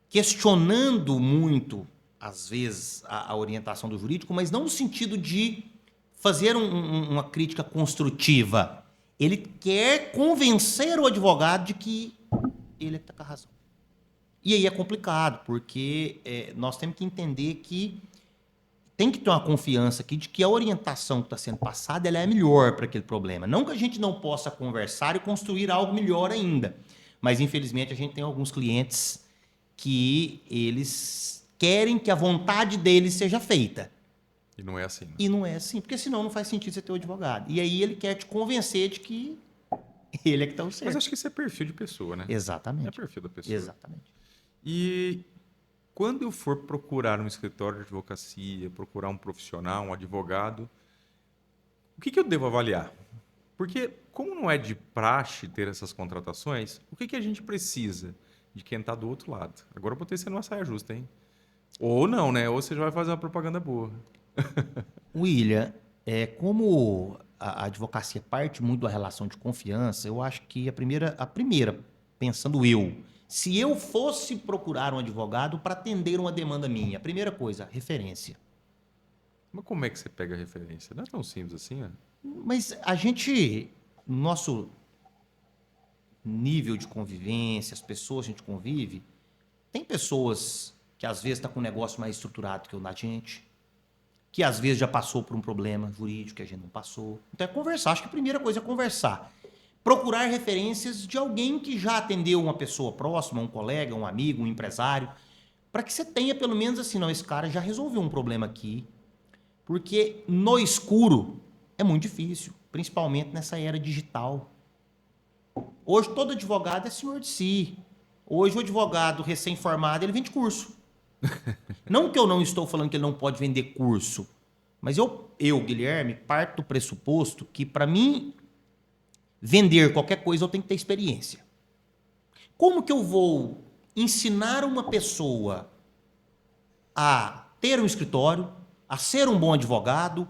questionando muito, às vezes, a orientação do jurídico, mas não no sentido de fazer uma crítica construtiva. Ele quer convencer o advogado de que ele está com a razão. E aí é complicado, porque nós temos que entender que tem que ter uma confiança aqui de que a orientação que está sendo passada ela é melhor para aquele problema. Não que a gente não possa conversar e construir algo melhor ainda. Mas, infelizmente, a gente tem alguns clientes que eles querem que a vontade deles seja feita. E não é assim. Né? E não é assim, porque senão não faz sentido você ter um advogado. E aí ele quer te convencer de que ele é que está o certo. Mas acho que isso é perfil de pessoa, né? Exatamente. É perfil da pessoa. Exatamente. E quando eu for procurar um escritório de advocacia, procurar um profissional, um advogado, o que eu devo avaliar? Porque, como não é de praxe ter essas contratações, o que a gente precisa de quem está do outro lado? Agora eu botei você numa saia justa, hein? Ou não, né? Ou você já vai fazer uma propaganda boa. William, como a advocacia parte muito da relação de confiança, eu acho que a primeira, pensando se eu fosse procurar um advogado para atender uma demanda minha, a primeira coisa, referência. Mas como é que você pega a referência? Não é tão simples assim, né? Mas a gente, nosso nível de convivência, as pessoas que a gente convive, Tem pessoas que às vezes estão com um negócio mais estruturado que o da gente, que às vezes já passou por um problema jurídico que a gente não passou. Então é conversar. Acho que a primeira coisa é conversar. Procurar referências de alguém que já atendeu uma pessoa próxima, um colega, um amigo, um empresário, para que você tenha pelo menos assim, não, esse cara já resolveu um problema aqui. Porque no escuro é muito difícil, principalmente nessa era digital. Hoje todo advogado é senhor de si. Hoje o advogado recém-formado, ele vende curso. Não que eu não estou falando que ele não pode vender curso, mas eu Guilherme, parto do pressuposto que para mim vender qualquer coisa eu tenho que ter experiência. Como que eu vou ensinar uma pessoa a ter um escritório, a ser um bom advogado,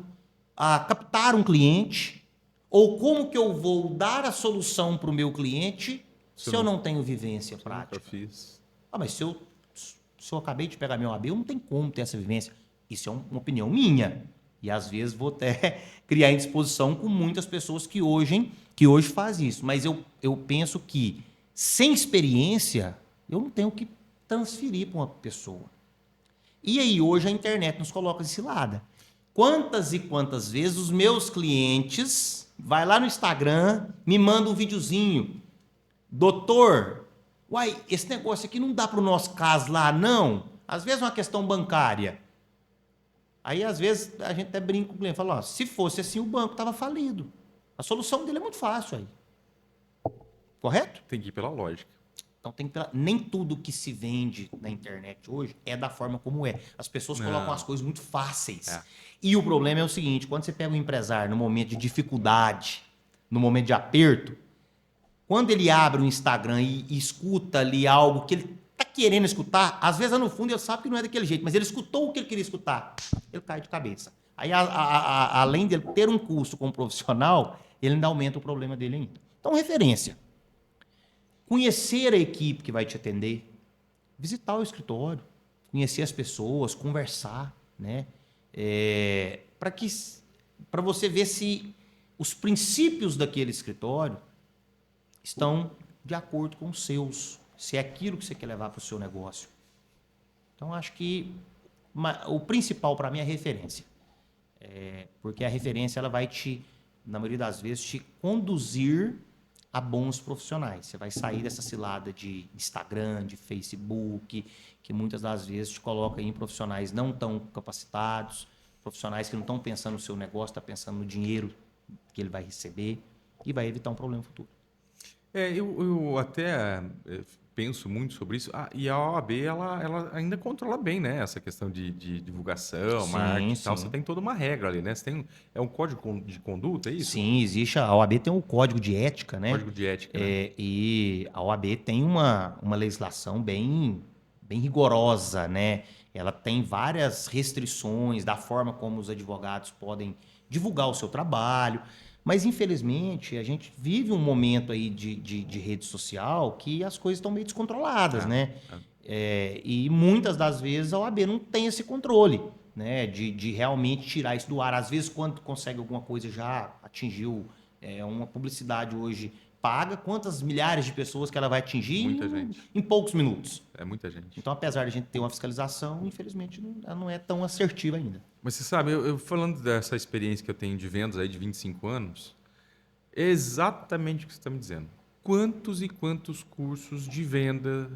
a captar um cliente, ou como que eu vou dar a solução para o meu cliente se eu não tenho vivência prática? Nunca fiz. Mas se eu acabei de pegar meu AB, eu não tenho como ter essa vivência. Isso é uma opinião minha. E às vezes vou até criar indisposição com muitas pessoas que hoje fazem isso. Mas eu penso que, sem experiência, eu não tenho que transferir para uma pessoa. E aí hoje a internet nos coloca de cilada. Quantas e quantas vezes os meus clientes vai lá no Instagram, me manda um videozinho. Doutor, uai, esse negócio aqui não dá para o nosso caso lá, não. Às vezes é uma questão bancária. Aí, às vezes, a gente até brinca com o cliente. Fala, ó, se fosse assim, o banco estava falido. A solução dele é muito fácil aí. Correto? Tem que ir pela lógica. Então, nem tudo que se vende na internet hoje é da forma como é. As pessoas colocam as coisas muito fáceis. É. E o problema é o seguinte, quando você pega um empresário no momento de dificuldade, no momento de aperto, quando ele abre o Instagram e escuta ali algo que ele está querendo escutar, às vezes, no fundo, ele sabe que não é daquele jeito, mas ele escutou o que ele queria escutar, ele cai de cabeça. Aí, além dele ter um custo como profissional, ele ainda aumenta o problema dele ainda. Então, referência. Conhecer a equipe que vai te atender, visitar o escritório, conhecer as pessoas, conversar, né? Para você ver se os princípios daquele escritório estão de acordo com os seus, se é aquilo que você quer levar para o seu negócio. Então, acho que o principal para mim é a referência. Porque a referência ela vai na maioria das vezes, te conduzir a bons profissionais. Você vai sair dessa cilada de Instagram, de Facebook, que muitas das vezes te coloca em profissionais não tão capacitados, profissionais que não estão pensando no seu negócio, estão pensando no dinheiro que ele vai receber e vai evitar um problema futuro. Eu até penso muito sobre isso. E a OAB, ela ainda controla bem, né? Essa questão de divulgação, marketing e tal. Você tem toda uma regra ali, né? É um código de conduta, é isso? Sim, existe. A OAB tem um código de ética, né? Código de ética, né? E a OAB tem uma legislação bem rigorosa, né? Ela tem várias restrições da forma como os advogados podem divulgar o seu trabalho. Mas, infelizmente, a gente vive um momento aí de rede social que as coisas estão meio descontroladas, né? E muitas das vezes a OAB não tem esse controle, né? De realmente tirar isso do ar. Às vezes, quando consegue alguma coisa, já atingiu uma publicidade hoje paga, quantas milhares de pessoas que ela vai atingir em poucos minutos. É muita gente. Então, apesar de a gente ter uma fiscalização, infelizmente, ela não é tão assertiva ainda. Mas você sabe, eu falando dessa experiência que eu tenho de vendas aí de 25 anos, é exatamente o que você está me dizendo. Quantos e quantos cursos de venda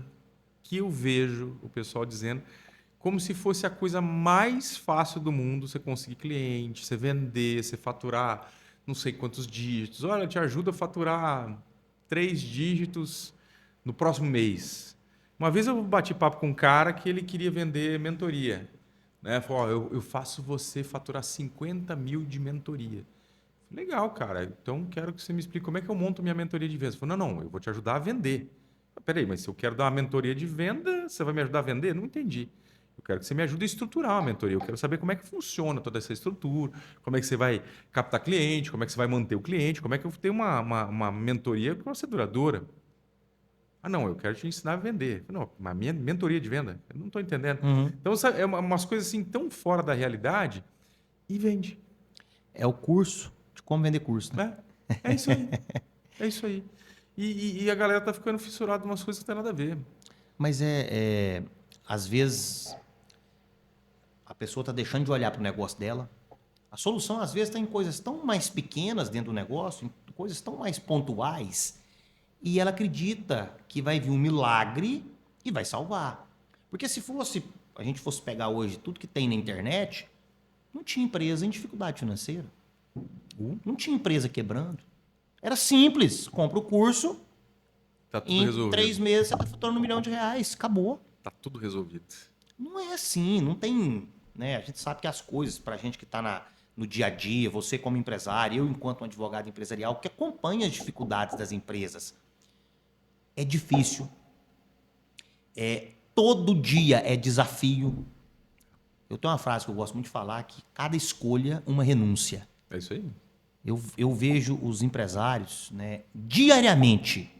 que eu vejo o pessoal dizendo como se fosse a coisa mais fácil do mundo você conseguir cliente, você vender, você faturar não sei quantos dígitos. Olha, te ajuda a faturar 3 dígitos no próximo mês. Uma vez eu bati papo com um cara que ele queria vender mentoria. Né? Falou, eu faço você faturar 50 mil de mentoria. Legal, cara. Então, quero que você me explique como é que eu monto minha mentoria de vendas. Falei, não, eu vou te ajudar a vender. Peraí, mas se eu quero dar uma mentoria de venda, você vai me ajudar a vender? Não entendi. Eu quero que você me ajude a estruturar uma mentoria. Eu quero saber como é que funciona toda essa estrutura, como é que você vai captar cliente, como é que você vai manter o cliente, como é que eu tenho uma mentoria que vai ser duradoura. Não, eu quero te ensinar a vender. Não, mas minha mentoria de venda? Eu não estou entendendo. Então, sabe, é umas coisas assim tão fora da realidade e vende. É o curso de como vender curso, né? É isso aí. É isso aí. E a galera tá ficando fissurada em umas coisas que não tem nada a ver. Mas às vezes a pessoa está deixando de olhar para o negócio dela. A solução, às vezes, está em coisas tão mais pequenas dentro do negócio, em coisas tão mais pontuais, e ela acredita que vai vir um milagre e vai salvar. Porque se a gente fosse pegar hoje tudo que tem na internet, não tinha empresa em dificuldade financeira. Não tinha empresa quebrando. Era simples. Compra o curso, Tá tudo em resolvido. 3 meses você está faturando R$ 1 milhão. Acabou. Tá tudo resolvido. Não é assim, não tem. Né? A gente sabe que as coisas, para a gente que está no dia a dia, você como empresário, eu enquanto um advogado empresarial, que acompanha as dificuldades das empresas, é difícil. Todo dia é desafio. Eu tenho uma frase que eu gosto muito de falar, que cada escolha, uma renúncia. É isso aí. Eu vejo os empresários, né, diariamente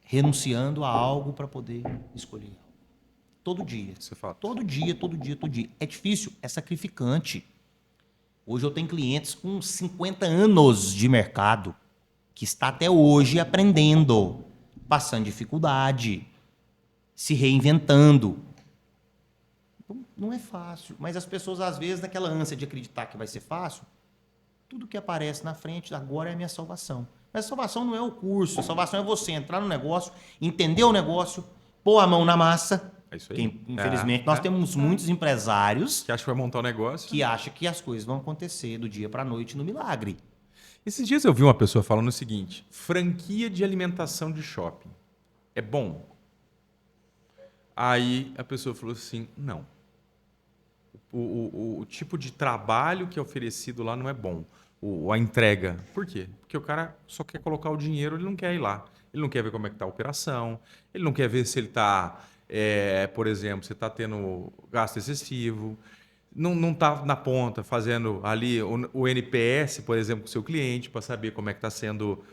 renunciando a algo para poder escolher algo. Todo dia. Isso é fato. Todo dia, todo dia, todo dia. É difícil, é sacrificante. Hoje eu tenho clientes com 50 anos de mercado que está até hoje aprendendo, passando dificuldade, se reinventando. Não é fácil, mas as pessoas, às vezes, naquela ânsia de acreditar que vai ser fácil, tudo que aparece na frente agora é a minha salvação. Mas a salvação não é o curso, a salvação é você entrar no negócio, entender o negócio, pôr a mão na massa. É isso aí. Porque, infelizmente, nós temos muitos empresários Que acha que vai montar um negócio. que acham que as coisas vão acontecer do dia para a noite no milagre. Esses dias eu vi uma pessoa falando o seguinte: franquia de alimentação de shopping é bom? Aí a pessoa falou assim: não. O tipo de trabalho que é oferecido lá não é bom. A entrega. Por quê? Porque o cara só quer colocar o dinheiro, ele não quer ir lá. Ele não quer ver como é que está a operação, ele não quer ver se ele está, por exemplo, se está tendo gasto excessivo, não está na ponta fazendo ali o NPS, por exemplo, com o seu cliente, para saber como é que está sendo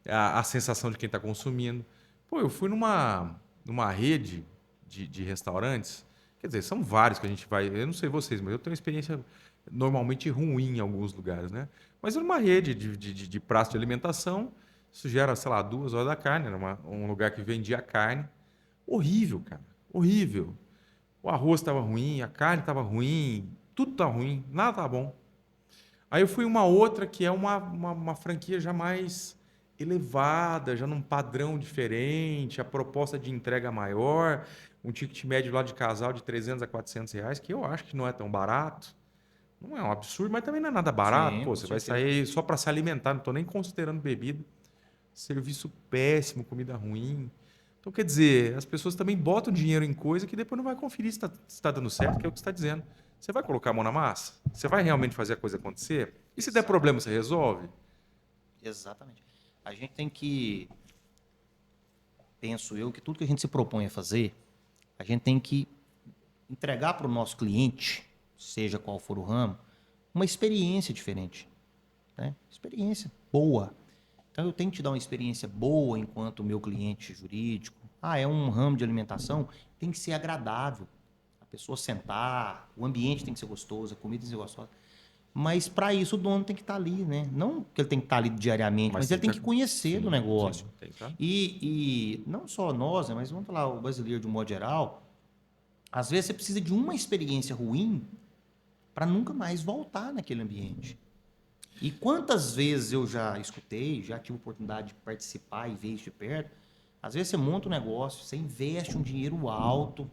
a sensação de quem está consumindo. Pô, eu fui numa rede de restaurantes. Quer dizer, são vários que a gente vai. Eu não sei vocês, mas eu tenho uma experiência normalmente ruim em alguns lugares, né? Mas era uma rede de praça de alimentação. Isso gera, sei lá, 2 horas da carne. Era um lugar que vendia carne. Horrível, cara. Horrível. O arroz estava ruim, a carne estava ruim, tudo estava ruim, nada estava bom. Aí eu fui uma outra que é uma franquia já mais elevada, já num padrão diferente, a proposta de entrega maior, um ticket médio lá de casal de R$ 300 a R$ 400, que eu acho que não é tão barato. Não é um absurdo, mas também não é nada barato. Sim, Pô, com você vai certeza. sair só para se alimentar, não estou nem considerando bebida. Serviço péssimo, comida ruim. Então, quer dizer, as pessoas também botam dinheiro em coisa que depois não vai conferir se está dando certo, que é o que você está dizendo. Você vai colocar a mão na massa? Você vai realmente fazer a coisa acontecer? E se der problema, você resolve? Exatamente. A gente tem que, penso eu, que tudo que a gente se propõe a fazer, a gente tem que entregar para o nosso cliente, seja qual for o ramo, uma experiência diferente. Né? Experiência boa. Então, eu tenho que te dar uma experiência boa enquanto meu cliente jurídico. É um ramo de alimentação, tem que ser agradável. A pessoa sentar, o ambiente tem que ser gostoso, a comida tem que ser gostosa. Mas, para isso, o dono tem que estar ali, né? Não que ele tem que estar ali diariamente, mas ele tem que conhecer do negócio. Sim, tá? E não só nós, né? Mas vamos falar, o brasileiro de um modo geral, às vezes você precisa de uma experiência ruim para nunca mais voltar naquele ambiente. E quantas vezes eu já escutei, já tive oportunidade de participar e ver isso de perto, às vezes você monta um negócio, você investe um dinheiro alto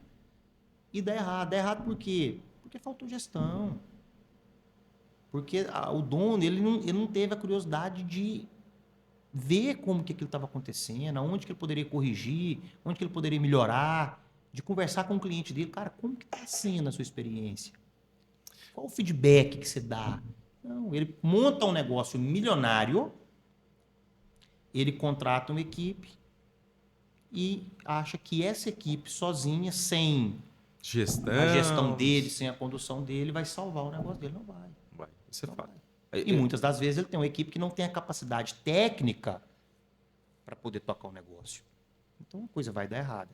e dá errado. Dá errado por quê? Porque faltou gestão. Porque o dono, ele não teve a curiosidade de ver como que aquilo estava acontecendo, onde que ele poderia corrigir, onde que ele poderia melhorar, de conversar com o cliente dele. Cara, como que está sendo a sua experiência? Qual o feedback que você dá? Não, ele monta um negócio milionário, ele contrata uma equipe e acha que essa equipe sozinha, sem a gestão dele, sem a condução dele, vai salvar o negócio dele. Não vai. Vai. Isso é Não fato. vai. E muitas das vezes ele tem uma equipe que não tem a capacidade técnica para poder tocar o negócio. Então a coisa vai dar errada.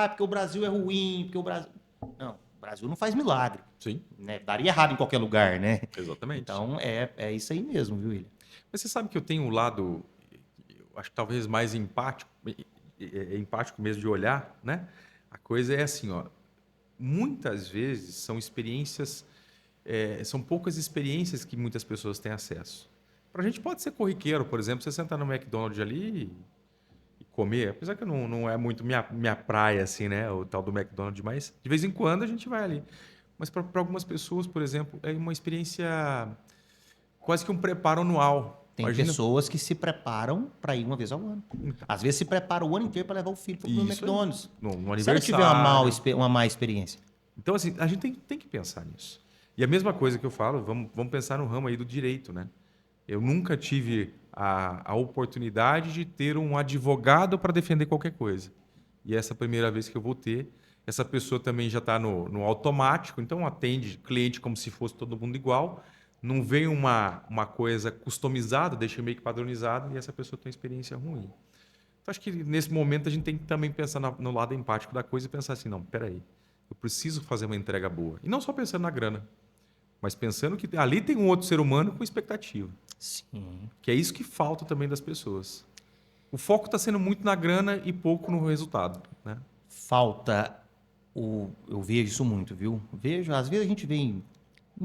Porque o Brasil é ruim, porque o Brasil... Não, o Brasil não faz milagre. Sim, Né? Daria errado em qualquer lugar, né? exatamente. Então é isso aí mesmo, viu, William? Mas você sabe que eu tenho um lado, eu acho que talvez mais empático. é empático mesmo de olhar, né? A coisa é assim, ó. Muitas vezes são experiências, são poucas experiências que muitas pessoas têm acesso. Para a gente pode ser corriqueiro, por exemplo, você sentar no McDonald's ali e comer, apesar que não é muito minha praia, assim, né? O tal do McDonald's, mas de vez em quando a gente vai ali. Mas para algumas pessoas, por exemplo, é uma experiência quase que um preparo anual. Tem Imagina pessoas que se preparam para ir uma vez ao ano. Às vezes se prepara o ano inteiro para levar o filho para comer no isso aí, McDonald's. no Se ela tiver uma, aniversário. uma má experiência. Então, assim, a gente tem que pensar nisso. E a mesma coisa que eu falo, vamos pensar no ramo aí do direito, né? Eu nunca tive a oportunidade de ter um advogado para defender qualquer coisa. E essa é a primeira vez que eu vou ter. Essa pessoa também já está no automático, então atende cliente como se fosse todo mundo igual. Não vem uma coisa customizada, deixa meio que padronizado e essa pessoa tem uma experiência ruim. Então, acho que nesse momento a gente tem que também pensar no lado empático da coisa e pensar assim, não, peraí, eu preciso fazer uma entrega boa. E não só pensando na grana, mas pensando que ali tem um outro ser humano com expectativa. Sim. Que é isso que falta também das pessoas. O foco está sendo muito na grana e pouco no resultado, né? Falta eu vejo isso muito, viu? Vejo, às vezes a gente vê em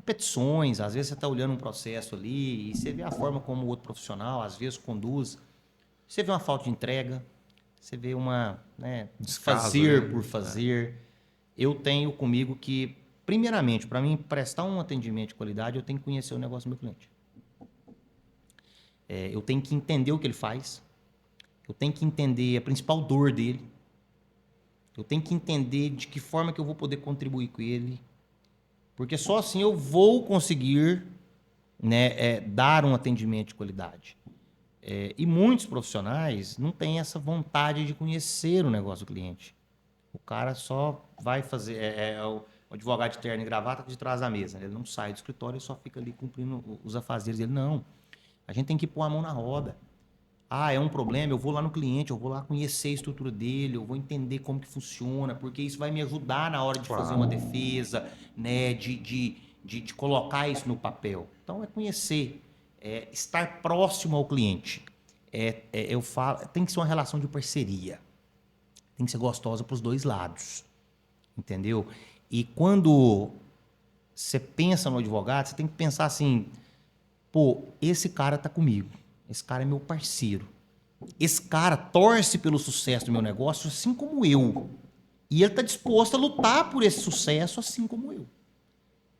petições, às vezes você está olhando um processo ali e você vê a forma como o outro profissional às vezes conduz. Você vê uma falta de entrega, você vê uma, né, Descaso fazer ali, por fazer. Eu tenho comigo que, primeiramente, para mim prestar um atendimento de qualidade, eu tenho que conhecer o negócio do meu cliente. Eu tenho que entender o que ele faz, eu tenho que entender a principal dor dele, eu tenho que entender de que forma que eu vou poder contribuir com ele, porque só assim eu vou conseguir, né, dar um atendimento de qualidade. E muitos profissionais não têm essa vontade de conhecer o negócio do cliente. O cara só vai fazer. O advogado de terno e gravata de trás da mesa, né? Ele não sai do escritório e só fica ali cumprindo os afazeres dele. Não. A gente tem que pôr a mão na roda. Ah, é um problema, eu vou lá no cliente, eu vou lá conhecer a estrutura dele, eu vou entender como que funciona, porque isso vai me ajudar na hora de fazer uma defesa, né? De colocar isso no papel. Então, é conhecer, estar próximo ao cliente. Eu falo, tem que ser uma relação de parceria. Tem que ser gostosa para os dois lados. Entendeu? E quando você pensa no advogado, você tem que pensar assim: pô, esse cara tá comigo. Esse cara é meu parceiro. Esse cara torce pelo sucesso do meu negócio assim como eu. E ele está disposto a lutar por esse sucesso assim como eu.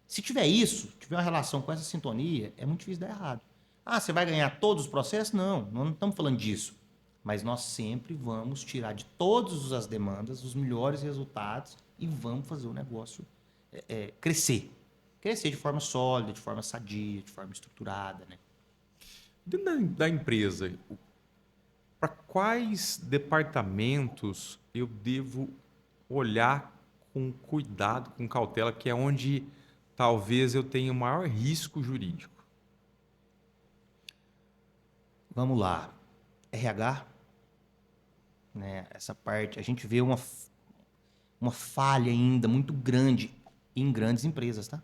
Se tiver isso, tiver uma relação com essa sintonia, é muito difícil dar errado. Ah, você vai ganhar todos os processos? Não, nós não estamos falando disso. Mas nós sempre vamos tirar de todas as demandas os melhores resultados e vamos fazer o negócio crescer. Crescer de forma sólida, de forma sadia, de forma estruturada, né? Dentro da empresa, para quais departamentos eu devo olhar com cuidado, com cautela, que é onde talvez eu tenha o maior risco jurídico? Vamos lá. RH, né? Essa parte, a gente vê uma falha ainda muito grande em grandes empresas, tá?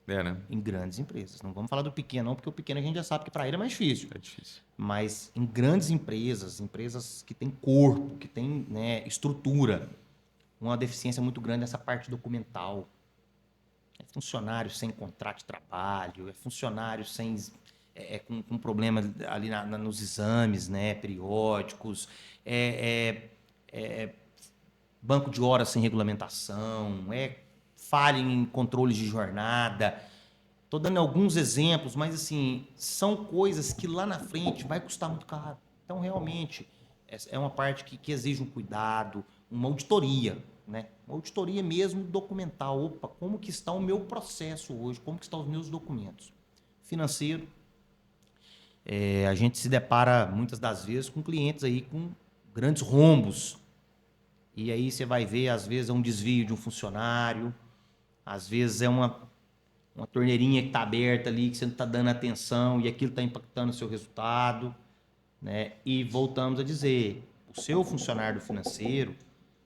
Né? Em grandes empresas. Não vamos falar do pequeno, não, porque o pequeno a gente já sabe que para ele é mais difícil. É difícil. Mas em grandes empresas, empresas que têm corpo, que têm, né, estrutura, uma deficiência muito grande nessa parte documental. É funcionário sem contrato de trabalho, é funcionário sem com problema ali nos exames, né, periódicos, banco de horas sem regulamentação, falha em controles de jornada. Estou dando alguns exemplos, mas assim, são coisas que lá na frente vai custar muito caro. Então, realmente, é uma parte que exige um cuidado, uma auditoria, né? Uma auditoria mesmo documental. Opa, como que está o meu processo hoje? Como que estão os meus documentos? Financeiro. A gente se depara, muitas das vezes, com clientes aí com grandes rombos. E aí você vai ver, às vezes, é um desvio de um funcionário, às vezes é uma torneirinha que está aberta ali, que você não está dando atenção e aquilo está impactando o seu resultado, né? E voltamos a dizer, o seu funcionário financeiro,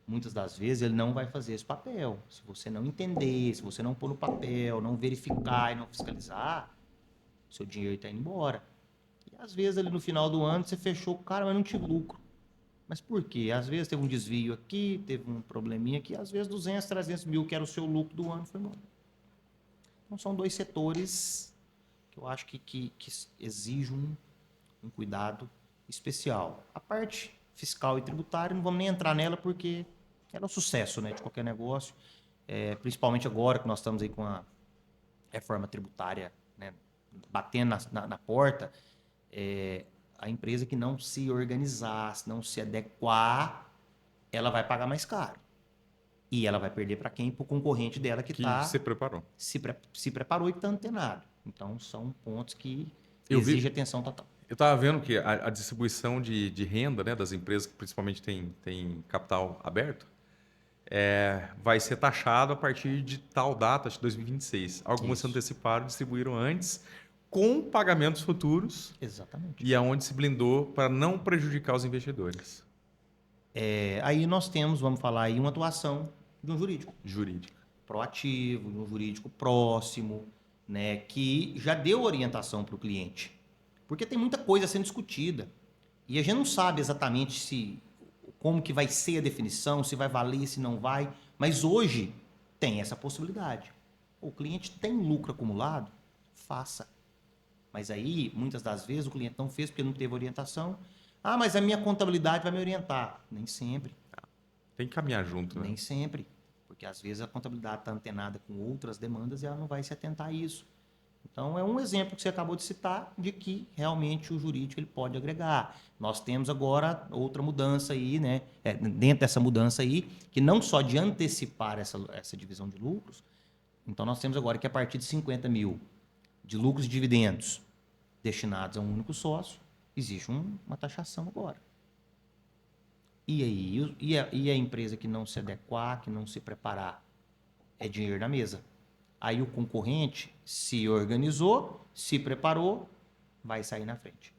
muitas das vezes, ele não vai fazer esse papel. Se você não entender, se você não pôr no papel, não verificar e não fiscalizar, seu dinheiro está indo embora. E às vezes ali no final do ano você fechou o cara, mas não tive lucro. Mas por quê? Às vezes teve um desvio aqui, teve um probleminha aqui, às vezes 200, 300 mil, que era o seu lucro do ano, foi embora. Então são dois setores que eu acho que exigem um cuidado especial. A parte fiscal e tributária, não vamos nem entrar nela porque ela é o sucesso, né, de qualquer negócio, principalmente agora que nós estamos aí com a reforma tributária, né, batendo na porta, a empresa que não se organizar, se não se adequar, ela vai pagar mais caro. E ela vai perder para quem? Para o concorrente dela que se preparou. Se preparou e está antenado. Então, são pontos que exigem atenção total. Eu estava vendo que a distribuição de renda, né, das empresas que principalmente têm capital aberto vai ser taxado a partir de tal data, acho que 2026. Algumas se anteciparam, distribuíram antes, com pagamentos futuros. Exatamente. E aonde se blindou para não prejudicar os investidores. Aí nós temos, vamos falar aí, uma atuação de um jurídico. Jurídico. Proativo, de um jurídico próximo, né, que já deu orientação para o cliente. Porque tem muita coisa sendo discutida. E a gente não sabe exatamente como que vai ser a definição, se vai valer, se não vai. Mas hoje tem essa possibilidade. O cliente tem lucro acumulado, faça. Mas aí, muitas das vezes, o cliente não fez porque não teve orientação. Ah, mas a minha contabilidade vai me orientar. Nem sempre. Tem que caminhar junto, né? Nem sempre. Porque às vezes a contabilidade está antenada com outras demandas e ela não vai se atentar a isso. Então, é um exemplo que você acabou de citar de que realmente o jurídico ele pode agregar. Nós temos agora outra mudança aí, né? Dentro dessa mudança aí, que não só de antecipar essa divisão de lucros, então nós temos agora que a partir de 50 mil de lucros e dividendos destinados a um único sócio, existe uma taxação agora. E aí? E a empresa que não se adequar, que não se preparar, é dinheiro na mesa. Aí o concorrente se organizou, se preparou, vai sair na frente.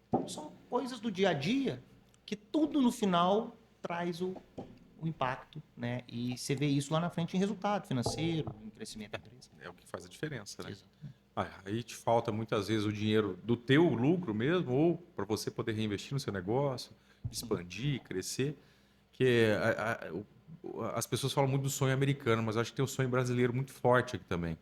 Então, são coisas do dia a dia que tudo no final traz o impacto, né? E você vê isso lá na frente em resultado financeiro, em crescimento da empresa. É o que faz a diferença, né? Exatamente. Aí te falta muitas vezes o dinheiro do teu lucro mesmo, ou para você poder reinvestir no seu negócio, expandir, crescer. Que as pessoas falam muito do sonho americano, mas eu acho que tem o sonho brasileiro muito forte aqui também.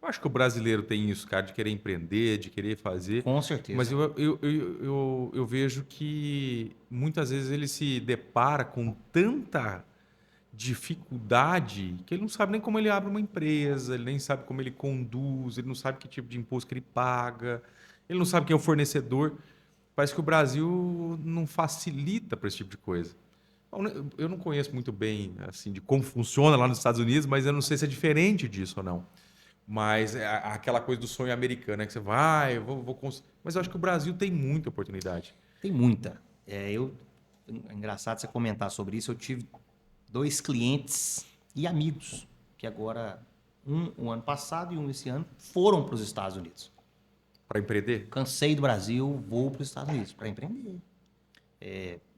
Eu acho que o brasileiro tem isso, cara, de querer empreender, de querer fazer. Com certeza. Mas eu vejo que muitas vezes ele se depara com tanta dificuldade que ele não sabe nem como ele abre uma empresa, ele nem sabe como ele conduz, ele não sabe que tipo de imposto que ele paga, ele não sabe quem é o fornecedor. Parece que o Brasil não facilita para esse tipo de coisa. Eu não conheço muito bem assim de como funciona lá nos Estados Unidos, mas eu não sei se é diferente disso ou não. Mas é aquela coisa do sonho americano, né? Que você vai, mas eu acho que o Brasil tem muita oportunidade. Tem muita. É engraçado você comentar sobre isso. Eu tive 2 clientes e amigos que agora, um ano passado e um esse ano, foram para os Estados Unidos. Para empreender? Cansei do Brasil, vou para os Estados Unidos para empreender.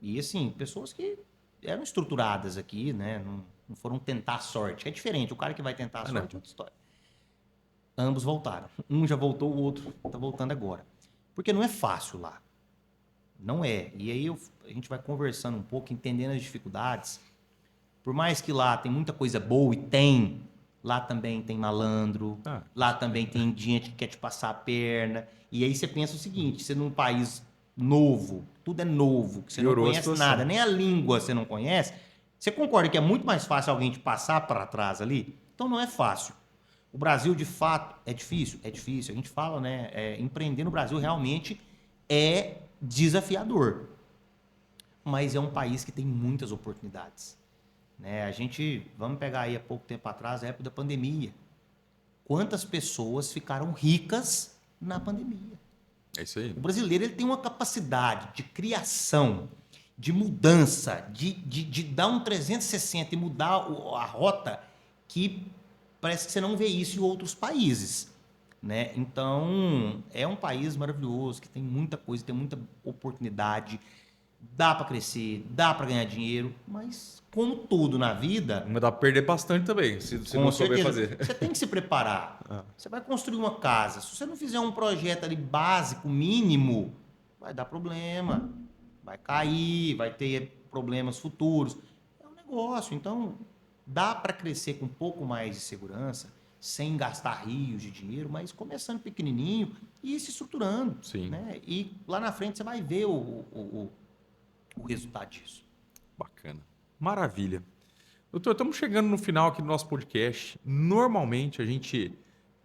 E assim, pessoas que eram estruturadas aqui, né? Não foram tentar a sorte. É diferente, o cara que vai tentar a sorte é outra história. Ambos voltaram. Um já voltou, o outro está voltando agora. Porque não é fácil lá. Não é. E aí a gente vai conversando um pouco, entendendo as dificuldades. Por mais que lá tem muita coisa boa, e tem, lá também tem malandro, lá também tem gente que quer te passar a perna. E aí você pensa o seguinte, você num país novo, tudo é novo, que você não conhece nada, nem a língua você não conhece, você concorda que é muito mais fácil alguém te passar para trás ali? Então não é fácil. O Brasil, de fato, é difícil? É difícil. A gente fala, né? Empreender no Brasil realmente é desafiador. Mas é um país que tem muitas oportunidades. Né? Vamos pegar aí há pouco tempo atrás, a época da pandemia. Quantas pessoas ficaram ricas na pandemia? É isso aí. O brasileiro ele tem uma capacidade de criação, de mudança, de dar um 360 e mudar a rota que parece que você não vê isso em outros países. Né? Então, é um país maravilhoso, que tem muita coisa, tem muita oportunidade, dá para crescer, dá para ganhar dinheiro, mas como tudo na vida... Mas dá para perder bastante também, se não souber fazer. Você tem que se preparar. Você vai construir uma casa, se você não fizer um projeto ali básico, mínimo, vai dar problema. vai cair, vai ter problemas futuros. É um negócio, então dá para crescer com um pouco mais de segurança, sem gastar rios de dinheiro, mas começando pequenininho e ir se estruturando. Sim. Né? E lá na frente você vai ver o resultado disso. Bacana. Maravilha. Doutor, estamos chegando no final aqui do nosso podcast. Normalmente a gente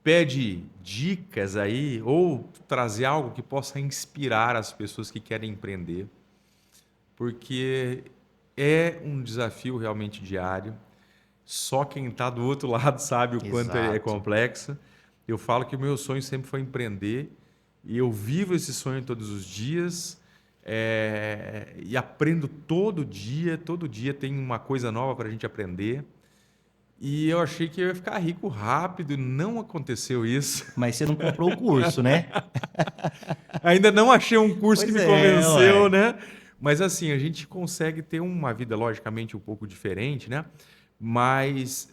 pede dicas aí ou trazer algo que possa inspirar as pessoas que querem empreender, porque é um desafio realmente diário. Só quem está do outro lado sabe o quanto é Exato. complexo. Eu falo que o meu sonho sempre foi empreender e eu vivo esse sonho todos os dias e aprendo todo dia tem uma coisa nova para a gente aprender. E eu achei que eu ia ficar rico rápido, e não aconteceu isso. Mas você não comprou o curso, né? Ainda não achei um curso que Pois me é, convenceu, ué. né? Mas assim, a gente consegue ter uma vida, logicamente, um pouco diferente, né? Mas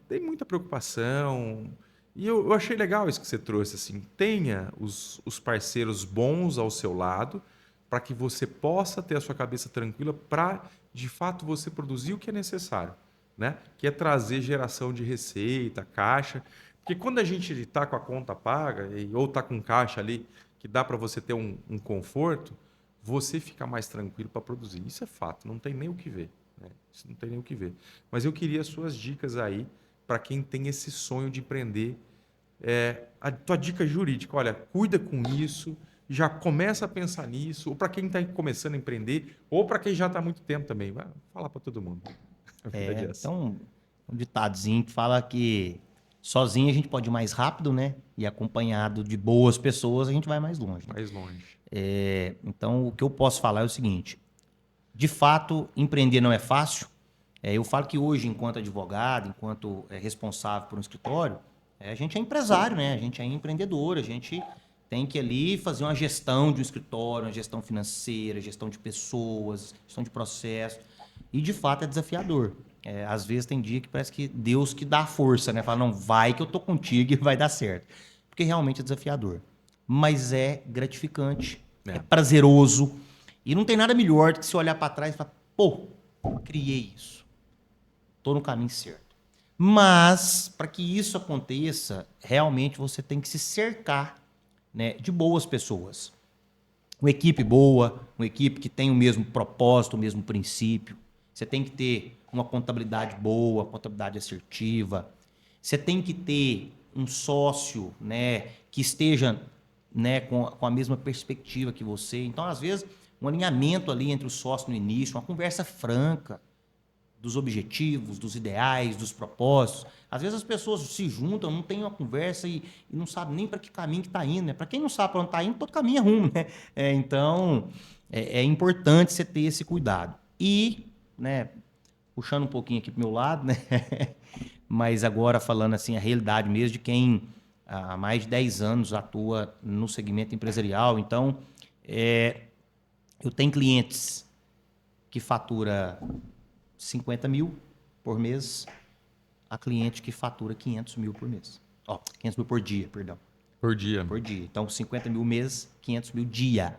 tem muita preocupação. E eu achei legal isso que você trouxe, assim. Tenha os parceiros bons ao seu lado para que você possa ter a sua cabeça tranquila para, de fato, você produzir o que é necessário, né? Que é trazer geração de receita, caixa. Porque quando a gente está com a conta paga ou está com caixa ali, que dá para você ter um conforto, você fica mais tranquilo para produzir. Isso é fato, não tem nem o que ver. Né? Isso não tem nem o que ver. Mas eu queria suas dicas aí para quem tem esse sonho de empreender. A tua dica jurídica, olha, cuida com isso, já começa a pensar nisso, ou para quem está começando a empreender, ou para quem já está há muito tempo também. Vai falar para todo mundo. A verdade é essa. Então, um ditadozinho que fala que sozinho a gente pode ir mais rápido, né? E acompanhado de boas pessoas a gente vai mais longe. Né? Mais longe. Então, o que eu posso falar é o seguinte: de fato, empreender não é fácil. Eu falo que hoje, enquanto advogado, enquanto responsável por um escritório, a gente é empresário, né? A gente é empreendedor, a gente tem que ali fazer uma gestão de um escritório, uma gestão financeira, gestão de pessoas, gestão de processo. E, de fato, é desafiador. Às vezes tem dia que parece que Deus que dá a força, né? Fala, não, vai que eu tô contigo e vai dar certo. Porque realmente é desafiador. Mas é gratificante, é prazeroso. E não tem nada melhor do que você olhar para trás e falar, pô, criei isso. Tô no caminho certo. Mas, para que isso aconteça, realmente você tem que se cercar, né, de boas pessoas. Uma equipe boa, uma equipe que tem o mesmo propósito, o mesmo princípio. Você tem que ter uma contabilidade boa, contabilidade assertiva. Você tem que ter um sócio, né, que esteja, né, com a mesma perspectiva que você. Então, às vezes, um alinhamento ali entre os sócios no início, uma conversa franca dos objetivos, dos ideais, dos propósitos. Às vezes as pessoas se juntam, não tem uma conversa e não sabem nem para que caminho que está indo. Né? Para quem não sabe para onde está indo, todo caminho é rumo. Né? Então, é importante você ter esse cuidado. E, né, puxando um pouquinho aqui para o meu lado, né? Mas agora falando assim, a realidade mesmo de quem há mais de 10 anos atua no segmento empresarial. Então, eu tenho clientes que fatura 50 mil por mês, a cliente que fatura 500 mil por mês. 500 mil por dia, perdão. Por dia. Por dia. Então, 50 mil mês, 500 mil dia.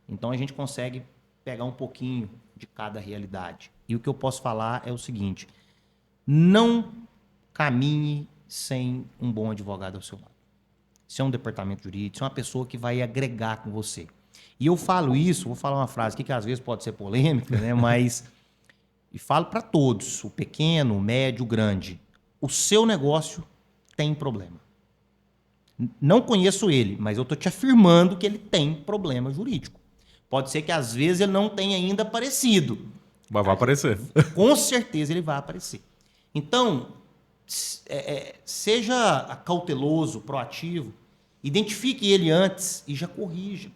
Então, a gente consegue pegar um pouquinho de cada realidade. E o que eu posso falar é o seguinte: não caminhe sem um bom advogado ao seu lado. Se é um departamento jurídico, se é uma pessoa que vai agregar com você. E eu falo isso, vou falar uma frase aqui que às vezes pode ser polêmica, né? Mas... E falo para todos, o pequeno, o médio, o grande. O seu negócio tem problema. Não conheço ele, mas eu estou te afirmando que ele tem problema jurídico. Pode ser que às vezes ele não tenha ainda aparecido. Mas vai aparecer. Com certeza ele vai aparecer. Então, seja cauteloso, proativo, identifique ele antes e já corrija.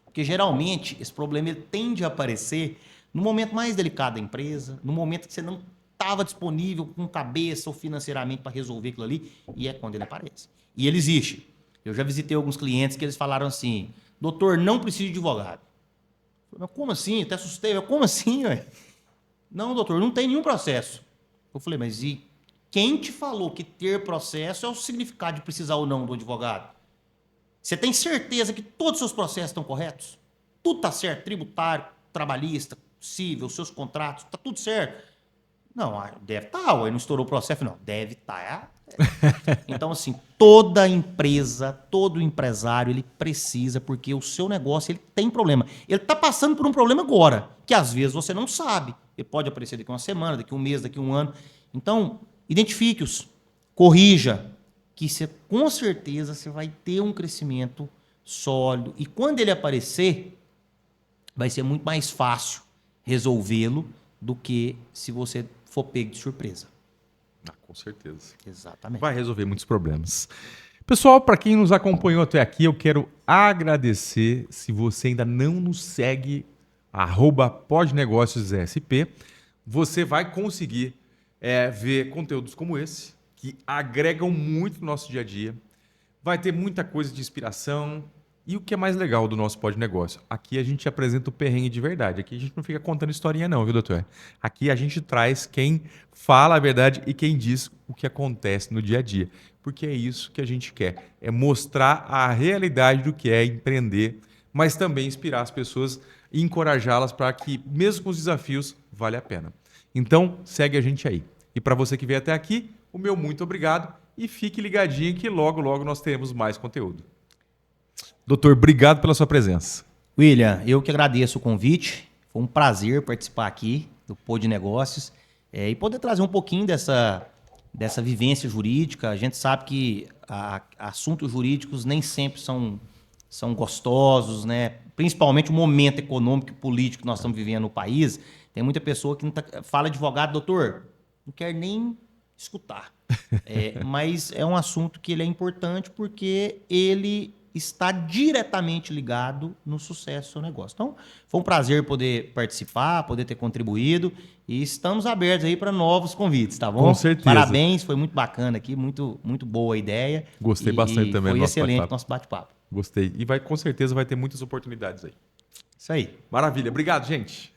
Porque geralmente esse problema ele tende a aparecer no momento mais delicado da empresa, no momento que você não estava disponível com cabeça ou financeiramente para resolver aquilo ali, e é quando ele aparece. E ele existe. Eu já visitei alguns clientes que eles falaram assim: doutor, não preciso de advogado. Eu falei, mas como assim? Eu até assustei. Como assim? Ué? Não, doutor, não tem nenhum processo. Eu falei, mas e quem te falou que ter processo é o significado de precisar ou não do advogado? Você tem certeza que todos os seus processos estão corretos? tudo tá certo, tributário, trabalhista, civil, seus contratos, tá tudo certo. Não, deve estar, aí não estourou o processo, não, deve estar. Então, assim, toda empresa, todo empresário, ele precisa, porque o seu negócio ele tem problema. Ele está passando por um problema agora, que às vezes você não sabe. Ele pode aparecer daqui uma semana, daqui um mês, daqui um ano. Então, identifique-os, corrija, que você, com certeza você vai ter um crescimento sólido. E quando ele aparecer, vai ser muito mais fácil resolvê-lo do que se você for pego de surpresa. Com certeza. Exatamente. Vai resolver muitos problemas. Pessoal, para quem nos acompanhou até aqui, eu quero agradecer. Se você ainda não nos segue, @podnegóciosSP, você vai conseguir ver conteúdos como esse, que agregam muito no nosso dia a dia. Vai ter muita coisa de inspiração. E o que é mais legal do nosso Pod Negócio? Aqui a gente apresenta o perrengue de verdade. Aqui a gente não fica contando historinha não, viu, doutor? Aqui a gente traz quem fala a verdade e quem diz o que acontece no dia a dia. Porque é isso que a gente quer. É mostrar a realidade do que é empreender, mas também inspirar as pessoas e encorajá-las para que, mesmo com os desafios, vale a pena. Então, segue a gente aí. E para você que veio até aqui, o meu muito obrigado e fique ligadinho que logo, logo nós teremos mais conteúdo. Doutor, obrigado pela sua presença. William, eu que agradeço o convite. Foi um prazer participar aqui do Pod Negócios e poder trazer um pouquinho dessa vivência jurídica. A gente sabe que assuntos jurídicos nem sempre são gostosos, né? Principalmente o momento econômico e político que nós estamos vivendo no país. Tem muita pessoa que fala advogado, doutor, não quer nem escutar. Mas é um assunto que ele é importante porque ele está diretamente ligado no sucesso do seu negócio. Então, foi um prazer poder participar, poder ter contribuído e estamos abertos aí para novos convites, tá bom? Com certeza. Parabéns, foi muito bacana aqui, muito, muito boa a ideia. Gostei bastante também do foi nosso excelente bate-papo. nosso bate-papo. Gostei. E com certeza vai ter muitas oportunidades aí. Isso aí. Maravilha. Obrigado, gente.